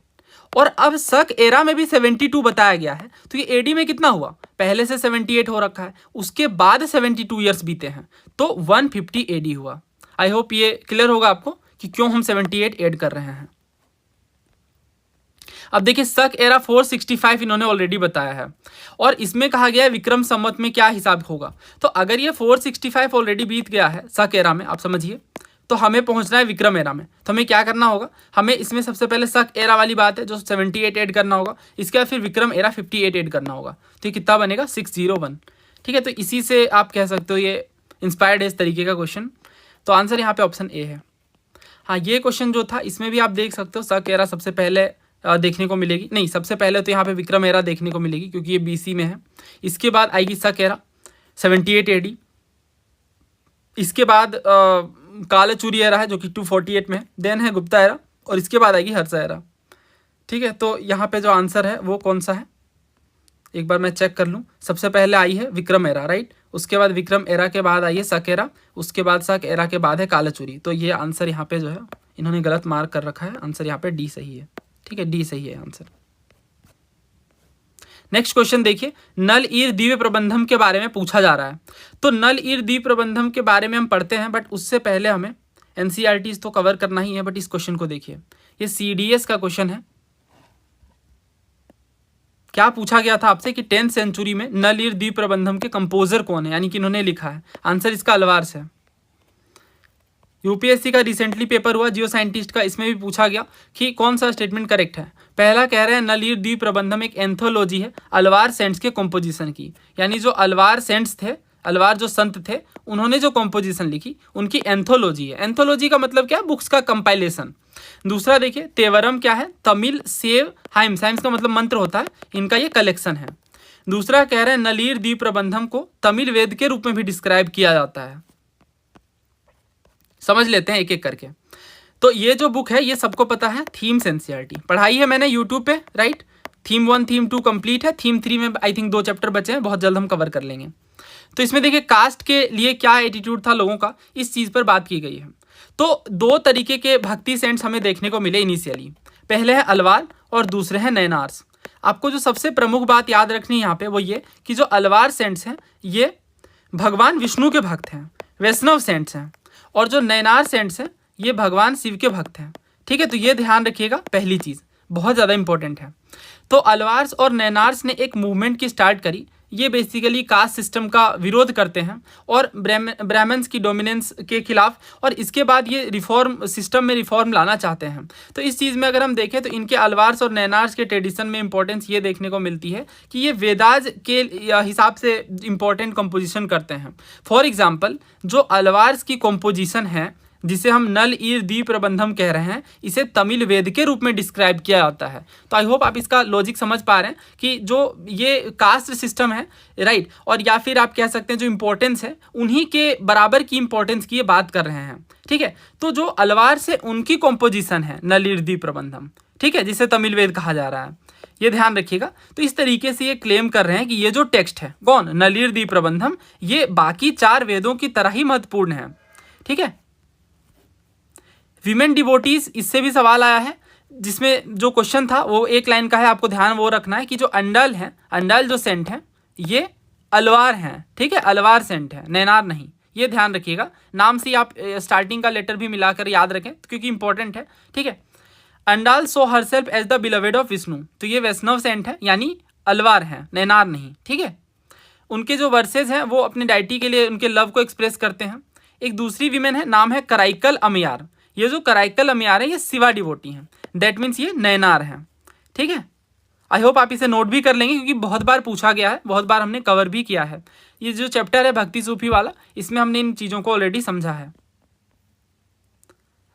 और अब शक एरा में भी 72 बताया गया है, तो ये एडी में कितना हुआ, पहले से 78 हो रखा है, उसके बाद 72 ईयर्स बीते हैं, तो 150 एडी हुआ। आई होप ये क्लियर होगा आपको कि क्यों हम 78 ऐड कर रहे हैं। अब देखिए शक एरा 465 इन्होंने ऑलरेडी बताया है, और इसमें कहा गया है विक्रम संवत में क्या हिसाब होगा। तो अगर ये 465 ऑलरेडी बीत गया है शक एरा में, आप समझिए, तो हमें पहुंचना है विक्रम एरा में। तो हमें क्या करना होगा, हमें इसमें सबसे पहले शक एरा वाली बात है जो 78 ऐड करना होगा, इसके बाद फिर विक्रम एरा 58 ऐड करना होगा, तो ये कितना बनेगा 601। ठीक है, तो इसी से आप कह सकते हो ये इंस्पायर्ड है इस तरीके का क्वेश्चन। तो आंसर यहाँ पे ऑप्शन ए है। हाँ, ये क्वेश्चन जो था इसमें भी आप देख सकते हो शक एरा सबसे पहले देखने को मिलेगी, नहीं सबसे पहले तो यहाँ पे विक्रम एरा देखने को मिलेगी क्योंकि ये बीसी में है। इसके बाद आएगी शक एरा 78 एडी, इसके बाद कालचुरी एरा है जो कि 248 में है, देन है गुप्ता एरा, और इसके बाद आएगी हर्ष एरा। ठीक है, तो यहाँ पे जो आंसर है वो कौन सा है, एक बार मैं चेक कर लूँ। सबसे पहले आई है विक्रम एरा, राइट, उसके बाद विक्रम एरा के बाद आई है शक एरा, उसके बाद शक एरा के बाद है कालचुरी। तो ये आंसर यहाँ पे जो है इन्होंने गलत मार्क कर रखा है, आंसर यहाँ पे डी सही है। ठीक है, डी सही है आंसर। नेक्स्ट क्वेश्चन देखिए, नल ईर द्वीप प्रबंधम के बारे में पूछा जा रहा है। तो नल ईर द्वीप प्रबंधम के बारे में हम पढ़ते हैं, बट उससे पहले हमें एनसीईआरटीज तो कवर करना ही है। बट इस क्वेश्चन को देखिए, ये सीडीएस का क्वेश्चन है। क्या पूछा गया था आपसे कि 10th सेंचुरी में नल ईर द्वीप प्रबंधम के कंपोजर कौन है, यानी कि इन्होंने लिखा है। आंसर इसका अल्वार्स है। यूपीएससी का रिसेंटली पेपर हुआ जियो साइंटिस्ट का, इसमें भी पूछा गया कि कौन सा स्टेटमेंट करेक्ट है। पहला कह रहे हैं नल ईर द्वीप प्रबंधम एक एंथोलॉजी है अल्वार सेंट्स के कॉम्पोजिशन की, यानी जो अल्वार सेंट्स थे, अल्वार जो संत थे, उन्होंने जो कॉम्पोजिशन लिखी उनकी एंथोलॉजी है। एंथोलॉजी का मतलब क्या है, बुक्स का कंपाइलेशन। दूसरा देखिए तेवरम क्या है, तमिल सेव हाइम्स, हाइम्स का मतलब मंत्र होता है, इनका ये कलेक्शन है। दूसरा कह रहे हैं नल ईर द्वीप प्रबंधम को तमिल वेद के रूप में भी डिस्क्राइब किया जाता है। समझ लेते हैं एक एक करके। तो ये जो बुक है ये सबको पता है, थीम्स एनसीईआरटी पढ़ाई है मैंने यूट्यूब पे, राइट। थीम 1 थीम 2 कंप्लीट है, थीम 3 में आई थिंक 2 चैप्टर बचे हैं, बहुत जल्द हम कवर कर लेंगे। तो इसमें देखिए कास्ट के लिए क्या एटीट्यूड था लोगों का, इस चीज़ पर बात की गई है। तो 2 तरीके के भक्ति सेंट्स हमें देखने को मिले इनिशियली, पहले है अलवार और दूसरे हैं नैनार्स। आपको जो सबसे प्रमुख बात याद रखनी है यहाँ पे वो ये कि जो अलवार सेंट्स हैं ये भगवान विष्णु के भक्त हैं, वैष्णव सेंट्स हैं, और जो नैनार सेंट्स हैं ये भगवान शिव के भक्त हैं। ठीक है, तो ये ध्यान रखिएगा, पहली चीज़ बहुत ज़्यादा इंपॉर्टेंट है। तो अलवार्स और नैनार्स ने एक मूवमेंट की स्टार्ट करी, ये बेसिकली कास्ट सिस्टम का विरोध करते हैं और ब्राह्मण्स की डोमिनेंस के खिलाफ, और इसके बाद ये रिफॉर्म सिस्टम में रिफॉर्म लाना चाहते हैं। तो इस चीज़ में अगर हम देखें तो इनके अलवार्स और नैनार्स के ट्रेडिशन में इंपॉर्टेंस ये देखने को मिलती है कि ये वेदाज के हिसाब से इंपॉर्टेंट कंपोजिशन करते हैं। फॉर एग्जाम्पल जो अलवार्स की कंपोजिशन है जिसे हम नल ईर द्वीप प्रबंधम कह रहे हैं, इसे तमिल वेद के रूप में डिस्क्राइब किया जाता है। तो आई होप आप इसका लॉजिक समझ पा रहे हैं कि जो ये कास्ट सिस्टम है, राइट, और या फिर आप कह सकते हैं जो इंपॉर्टेंस है, उन्हीं के बराबर की इंपॉर्टेंस की ये बात कर रहे हैं, ठीक है। तो जो अलवार से उनकी कॉम्पोजिशन है नल ईर द्वीप प्रबंधम, ठीक है, जिसे तमिल वेद कहा जा रहा है, ये ध्यान रखिएगा। तो इस तरीके से ये क्लेम कर रहे हैं कि ये जो टेक्स्ट है कौन, नलीर द्वीप प्रबंधम, ये बाकी 4 वेदों की तरह ही महत्वपूर्ण है, ठीक है। विमेन डिवोटीज, इससे भी सवाल आया है, जिसमें जो क्वेश्चन था वो एक लाइन का है, आपको ध्यान वो रखना है कि जो अंडल है, अंडल जो सेंट है, ये अलवार हैं, ठीक है, अलवार सेंट है, नैनार नहीं, ये ध्यान रखिएगा। नाम से आप स्टार्टिंग का लेटर भी मिलाकर याद रखें क्योंकि इंपॉर्टेंट है, ठीक है। Andal saw herself as the beloved of Vishnu, तो ये वैष्णव सेंट है, यानी अलवार हैं, नैनार नहीं, ठीक है। उनके जो वर्सेज हैं वो अपने डाइटी के लिए उनके लव को एक्सप्रेस करते हैं। एक दूसरी विमेन है, नाम है कराइकल अमयार, ये जो कराइकल अमयार है ये शिवा डिवोटी हैं, दैट मीन्स ये नैनार हैं, ठीक है। आई होप आप इसे नोट भी कर लेंगे क्योंकि बहुत बार पूछा गया है, बहुत बार हमने कवर भी किया है। ये जो चैप्टर है भक्ति सूफी वाला, इसमें हमने इन चीज़ों को ऑलरेडी समझा है।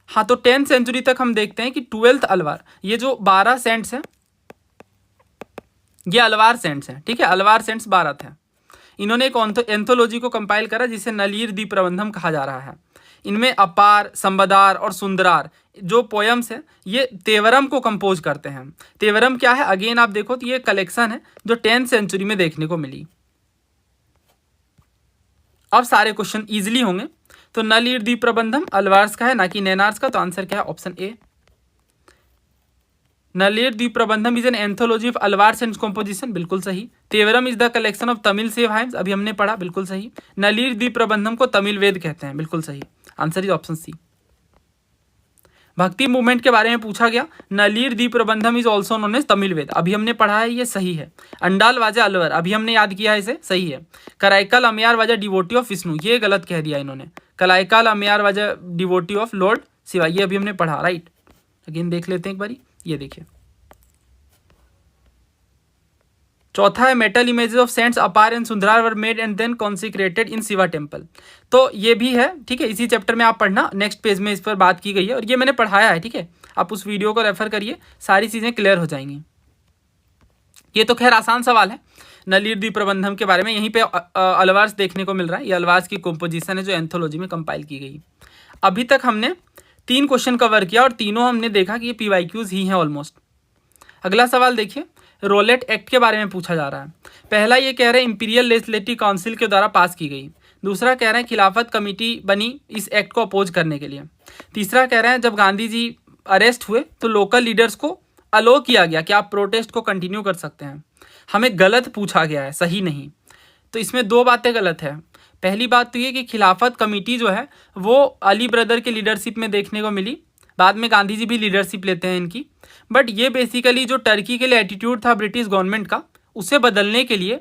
हाँ, तो 10th सेंचुरी तक हम देखते हैं कि 12th अलवार, ये जो 12 सेंट्स हैं ये अलवार सेंट्स हैं, ठीक है, अलवार सेंट्स 12 थे। इन्होंने एक एंथोलॉजी को कंपाइल करा जिसे नलीर द्वीप प्रबंधम कहा जा रहा है। इनमें अपार, संबदार और सुंदरार जो पोयम्स हैं ये तेवरम को कंपोज करते हैं। तेवरम क्या है, अगेन आप देखो तो ये कलेक्शन है जो 10th सेंचुरी में देखने को मिली। अब सारे क्वेश्चन ईजिली होंगे। तो नलीर द्वीप प्रबंधम अलवार्स का है ना कि नैनार्स का, तो आंसर क्या है, option A. Nalayira Divya Prabandham is an anthology of Alvars and composition, बिल्कुल सही। Tevaram is the collection of Tamil Saiva hymns, अभी हमने पढ़ा, बिल्कुल सही। नलीर द्वीप प्रबंधम को तमिल वेद कहते हैं, बिल्कुल सही, आंसर इज ऑप्शन सी। भक्ति मूवमेंट के बारे में पूछा गया, Nalayira Divya Prabandham is also known as Tamil Veda, अभी हमने पढ़ा है, ये सही है। अंडाल वाजा अलवर, अभी हमने याद किया है, इसे सही है। कराइकल अमयार वाजा डिवोटी ऑफ विष्णु, ये गलत कह दिया इन्होंने। कराइकल अमयार वाजा डिवोटी ऑफ लॉर्ड शिवा, ये अभी हमने पढ़ा, राइट। अगेन देख लेते हैं एक बारी, ये देखिए। चौथा है metal images of saints Appar and Sundarar were made and then consecrated in Shiva temple, तो ये भी है, ठीक है, इसी चैप्टर में आप पढ़ना, नेक्स्ट पेज में इस पर बात की गई है और ये मैंने पढ़ाया है, ठीक है। आप उस वीडियो को रेफर करिए, सारी चीज़ें क्लियर हो जाएंगी। ये तो खैर आसान सवाल है नलीर द्वीप प्रबंधम के बारे में, यहीं पे अलवार्स देखने को मिल रहा है, ये अलवार्स की कॉम्पोजिशन है जो एंथोलॉजी में कंपाइल की गई। अभी तक हमने 3 क्वेश्चन कवर किया और तीनों हमने देखा कि ये PYQs ही हैं ऑलमोस्ट। अगला सवाल देखिए, रोलेट एक्ट के बारे में पूछा जा रहा है। पहला ये कह रहे हैं इंपीरियल लेजिस्लेटिव काउंसिल के द्वारा पास की गई। दूसरा कह रहे हैं खिलाफत कमेटी बनी इस एक्ट को अपोज करने के लिए। तीसरा कह रहे हैं जब गांधी जी अरेस्ट हुए तो लोकल लीडर्स को अलो किया गया कि आप प्रोटेस्ट को कंटिन्यू कर सकते हैं। हमें गलत पूछा गया है, सही नहीं। तो इसमें 2 बातें गलत है। पहली बात तो ये कि खिलाफत कमेटी जो है वो अली ब्रदर के लीडरशिप में देखने को मिली, बाद में गांधी जी भी लीडरशिप लेते हैं इनकी, बट ये बेसिकली जो टर्की के लिए एटीट्यूड था ब्रिटिश गवर्नमेंट का, उसे बदलने के लिए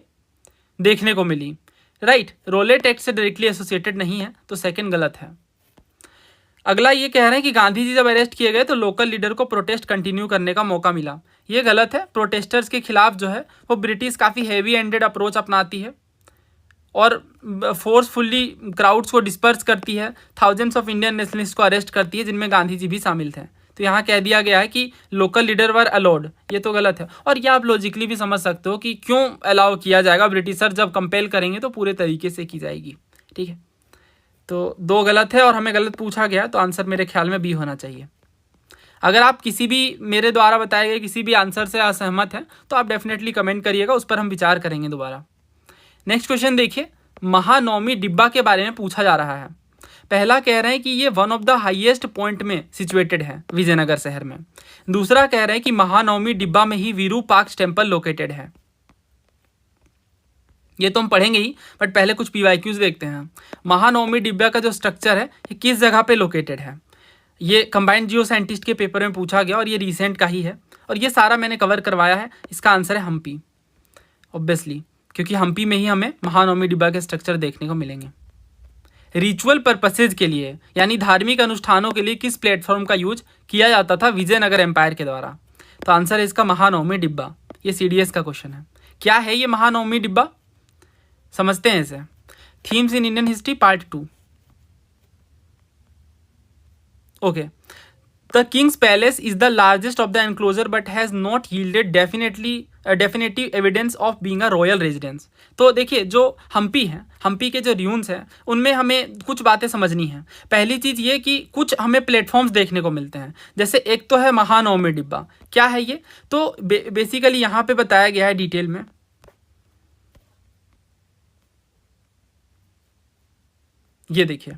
देखने को मिली, राइट। रोलेट एक्ट से डायरेक्टली एसोसिएटेड नहीं है, तो सेकंड गलत है। अगला ये कह रहे हैं कि गांधी जी जब अरेस्ट किए गए तो लोकल लीडर को प्रोटेस्ट कंटिन्यू करने का मौका मिला, ये गलत है। प्रोटेस्टर्स के खिलाफ जो है वो ब्रिटिश काफ़ी हैवी हैंडेड अप्रोच अपनाती है और फोर्सफुली क्राउड्स को डिस्पर्स करती है, थाउजेंड्स ऑफ इंडियन नेशनलिस्ट को अरेस्ट करती है जिनमें गांधी जी भी शामिल थे। तो यहाँ कह दिया गया है कि लोकल लीडर वर अलाउड, ये तो गलत है। और ये आप लॉजिकली भी समझ सकते हो कि क्यों अलाउ किया जाएगा, ब्रिटिशर जब कंपेल करेंगे तो पूरे तरीके से की जाएगी, ठीक है। तो 2 गलत है और हमें गलत पूछा गया, तो आंसर मेरे ख्याल में बी होना चाहिए। अगर आप किसी भी मेरे द्वारा बताए गए किसी भी आंसर से असहमत हैं तो आप डेफिनेटली कमेंट करिएगा, उस पर हम विचार करेंगे दोबारा। नेक्स्ट क्वेश्चन देखिए, महानवमी डिब्बा के बारे में पूछा जा रहा है। पहला कह रहे हैं कि ये one of the highest point में सिचुएटेड है विजयनगर शहर में। दूसरा कह रहे हैं कि महानवमी डिब्बा में ही विरूपाक्ष टेम्पल लोकेटेड है। ये तो हम पढ़ेंगे ही, बट पहले कुछ PYQs देखते हैं। महानवमी डिब्बा का जो स्ट्रक्चर है ये किस जगह पे लोकेटेड है, ये कंबाइंड जियो साइंटिस्ट के पेपर में पूछा गया और ये रिसेंट का ही है और ये सारा मैंने कवर करवाया है। इसका आंसर है हम्पी, ऑब्वियसली, क्योंकि हम्पी में ही हमें महानवमी डिब्बा के स्ट्रक्चर देखने को मिलेंगे। रिचुअल पर्पसेज के लिए यानी धार्मिक अनुष्ठानों के लिए किस प्लेटफॉर्म का यूज किया जाता था विजयनगर एम्पायर के द्वारा, तो आंसर है इसका महानवमी डिब्बा। ये CDS का क्वेश्चन है। क्या है ये महानवमी डिब्बा, समझते हैं इसे। Themes in Indian history part 2। Okay, the Kings palace is the largest of the enclosure but has not yielded definitive evidence of being a royal residence. तो देखिए, जो हम्पी है, हम्पी के जो र्यून्स हैं, उनमें हमें कुछ बातें समझनी हैं। पहली चीज़ ये कि कुछ हमें प्लेटफॉर्म्स देखने को मिलते हैं। जैसे एक तो है महानवमी डिब्बा। क्या है ये? तो बेसिकली यहाँ पे बताया गया है डिटेल में। ये देखिए,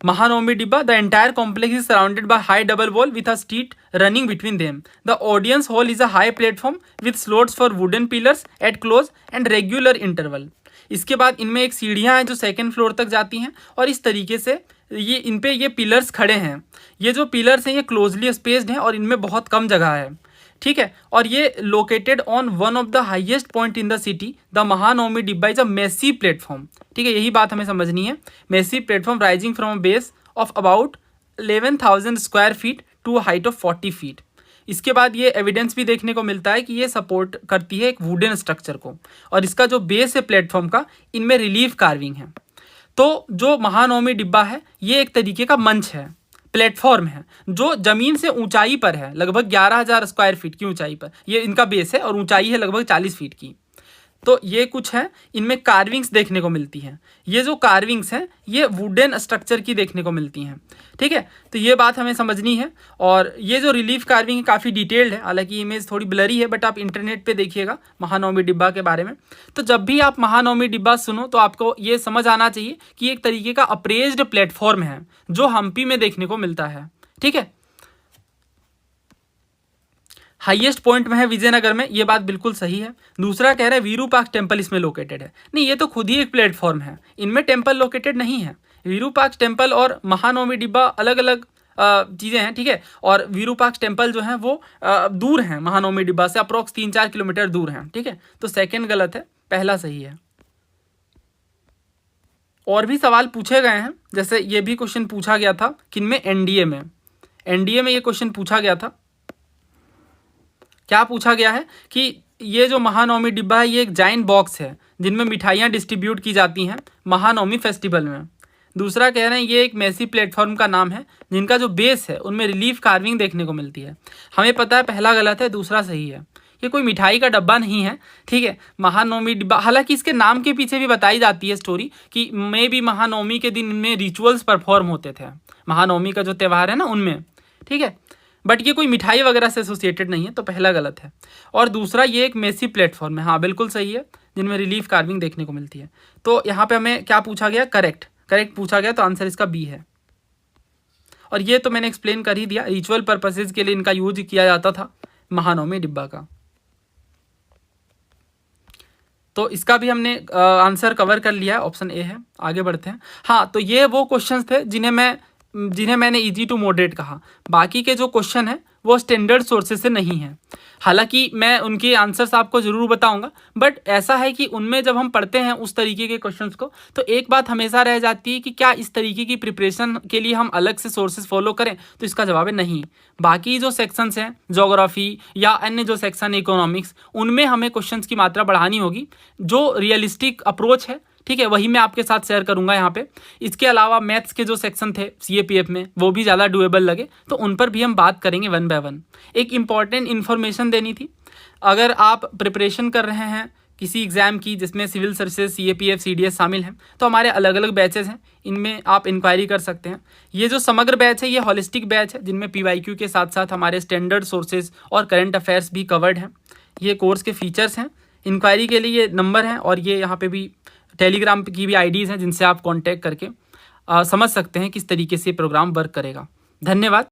महानवमी डिब्बा, the entire complex is surrounded by high double wall with a street running between them. The audience hall is a high platform with slots for wooden pillars eight close and regular interval. इसके बाद इनमें एक सीढ़ियाँ हैं जो second floor तक जाती हैं, और इस तरीके से ये इन पे ये पिलर्स खड़े हैं। ये जो पिलर्स हैं ये क्लोजली स्पेस्ड हैं और इनमें बहुत कम जगह है, ठीक है। और ये located on one of the highest point in the city. The Mahanavami डिब्बा इज अ मैसिव प्लेटफॉर्म, ठीक है, यही बात हमें समझनी है। Massive platform rising from base of about 11,000 square feet to height of 40 feet. इसके बाद ये एविडेंस भी देखने को मिलता है कि ये सपोर्ट करती है एक वुडन स्ट्रक्चर को, और इसका जो बेस है प्लेटफॉर्म का, इनमें रिलीफ कार्विंग है। तो जो महानवमी डिब्बा है ये एक तरीके का मंच है, प्लेटफॉर्म है, जो जमीन से ऊंचाई पर है, लगभग 11,000 स्क्वायर फीट की ऊंचाई पर ये इनका बेस है, और ऊंचाई है लगभग 40 फीट की। तो ये कुछ है, इनमें कार्विंग्स देखने को मिलती हैं। ये जो कार्विंग्स हैं ये वुडन स्ट्रक्चर की देखने को मिलती हैं, ठीक है। तो ये बात हमें समझनी है। और ये जो रिलीफ कार्विंग है काफ़ी डिटेल्ड है, हालांकि इमेज थोड़ी ब्लरी है, बट आप इंटरनेट पे देखिएगा महानवमी डिब्बा के बारे में। तो जब भी आप महानवमी डिब्बा सुनो तो आपको ये समझ आना चाहिए कि एक तरीके का अप्रेज्ड प्लेटफॉर्म है जो हम्पी में देखने को मिलता है, ठीक है। हाईएस्ट पॉइंट में है विजयनगर में, ये बात बिल्कुल सही है। दूसरा कह रहा है विरूपाक्ष टेम्पल इसमें लोकेटेड है। नहीं, ये तो खुद ही एक प्लेटफॉर्म है, इनमें टेम्पल लोकेटेड नहीं है। विरूपाक्ष टेम्पल और महानवमी डिब्बा अलग अलग चीज़ें हैं, ठीक है। और विरूपाक्ष टेम्पल जो है वो दूर हैं महानवमी डिब्बा से, अप्रोक्स 3-4 किलोमीटर दूर हैं, ठीक है। तो सेकेंड गलत है, पहला सही है। और भी सवाल पूछे गए हैं, जैसे ये भी क्वेश्चन पूछा गया था किनमें, एनडीए में। एनडीए में ये क्वेश्चन पूछा गया था। क्या पूछा गया है कि ये जो महानवमी डिब्बा है ये एक जाइंट बॉक्स है जिनमें मिठाइयाँ डिस्ट्रीब्यूट की जाती हैं महानवमी फेस्टिवल में। दूसरा कह रहे हैं ये एक मैसी प्लेटफॉर्म का नाम है जिनका जो बेस है उनमें रिलीफ कार्विंग देखने को मिलती है। हमें पता है पहला गलत है, दूसरा सही है। ये कोई मिठाई का डब्बा नहीं है, ठीक है। महानवमी डिब्बा, हालांकि इसके नाम के पीछे भी बताई जाती है स्टोरी कि मे भी महानवमी के दिन इनमें रिचुअल्स परफॉर्म होते थे, महानवमी का जो त्यौहार है ना उनमें, ठीक है। बट ये कोई मिठाई वगैरह से एसोसिएटेड नहीं है, तो पहला गलत है। और दूसरा ये एक मेसी प्लेटफॉर्म है, हाँ बिल्कुल सही है, जिनमें रिलीफ कार्विंग देखने को मिलती है। तो यहाँ पे हमें क्या पूछा गया, करेक्ट पूछा गया, तो आंसर इसका बी है। और ये तो मैंने एक्सप्लेन कर ही दिया, रिचुअल पर्पसेज के लिए इनका यूज किया जाता था महानवमी डिब्बा का। तो इसका भी हमने आंसर कवर कर लिया है, ऑप्शन ए है। आगे बढ़ते हैं। हाँ, तो ये वो क्वेश्चंस थे जिन्हें मैंने इजी टू मॉडरेट कहा। बाकी के जो क्वेश्चन है वो स्टैंडर्ड सोर्सेज से नहीं है, हालांकि मैं उनके आंसर्स आपको ज़रूर बताऊंगा। बट ऐसा है कि उनमें जब हम पढ़ते हैं उस तरीके के क्वेश्चंस को, तो एक बात हमेशा रह जाती है कि क्या इस तरीके की प्रिपरेशन के लिए हम अलग से सोर्सेज फॉलो करें, तो इसका जवाब है नहीं। बाकी जो सेक्शंस हैं ज्योग्राफी या अन्य जो सेक्शन है इकोनॉमिक्स, उनमें हमें क्वेश्चंस की मात्रा बढ़ानी होगी। जो रियलिस्टिक अप्रोच है, ठीक है, वही मैं आपके साथ शेयर करूंगा यहाँ पे। इसके अलावा मैथ्स के जो सेक्शन थे सीएपीएफ में वो भी ज़्यादा डुएबल लगे, तो उन पर भी हम बात करेंगे वन बाय वन। एक इम्पॉर्टेंट इन्फॉर्मेशन देनी थी, अगर आप प्रिपरेशन कर रहे हैं किसी एग्ज़ाम की जिसमें सिविल सर्विसेज, सीएपीएफ, सीडीएस शामिल हैं, तो हमारे अलग अलग बैचेस हैं, इनमें आप इंक्वायरी कर सकते हैं। ये जो समग्र बैच है ये हॉलिस्टिक बैच है, जिनमें पीवाईक्यू के साथ साथ हमारे स्टैंडर्ड सोर्सेज और करंट अफेयर्स भी कवर्ड हैं। ये कोर्स के फीचर्स हैं। इंक्वायरी के लिए ये नंबर है, और ये यहाँ पे भी टेलीग्राम की भी आईडीज़ हैं जिनसे आप कांटेक्ट करके समझ सकते हैं किस तरीके से प्रोग्राम वर्क करेगा। धन्यवाद।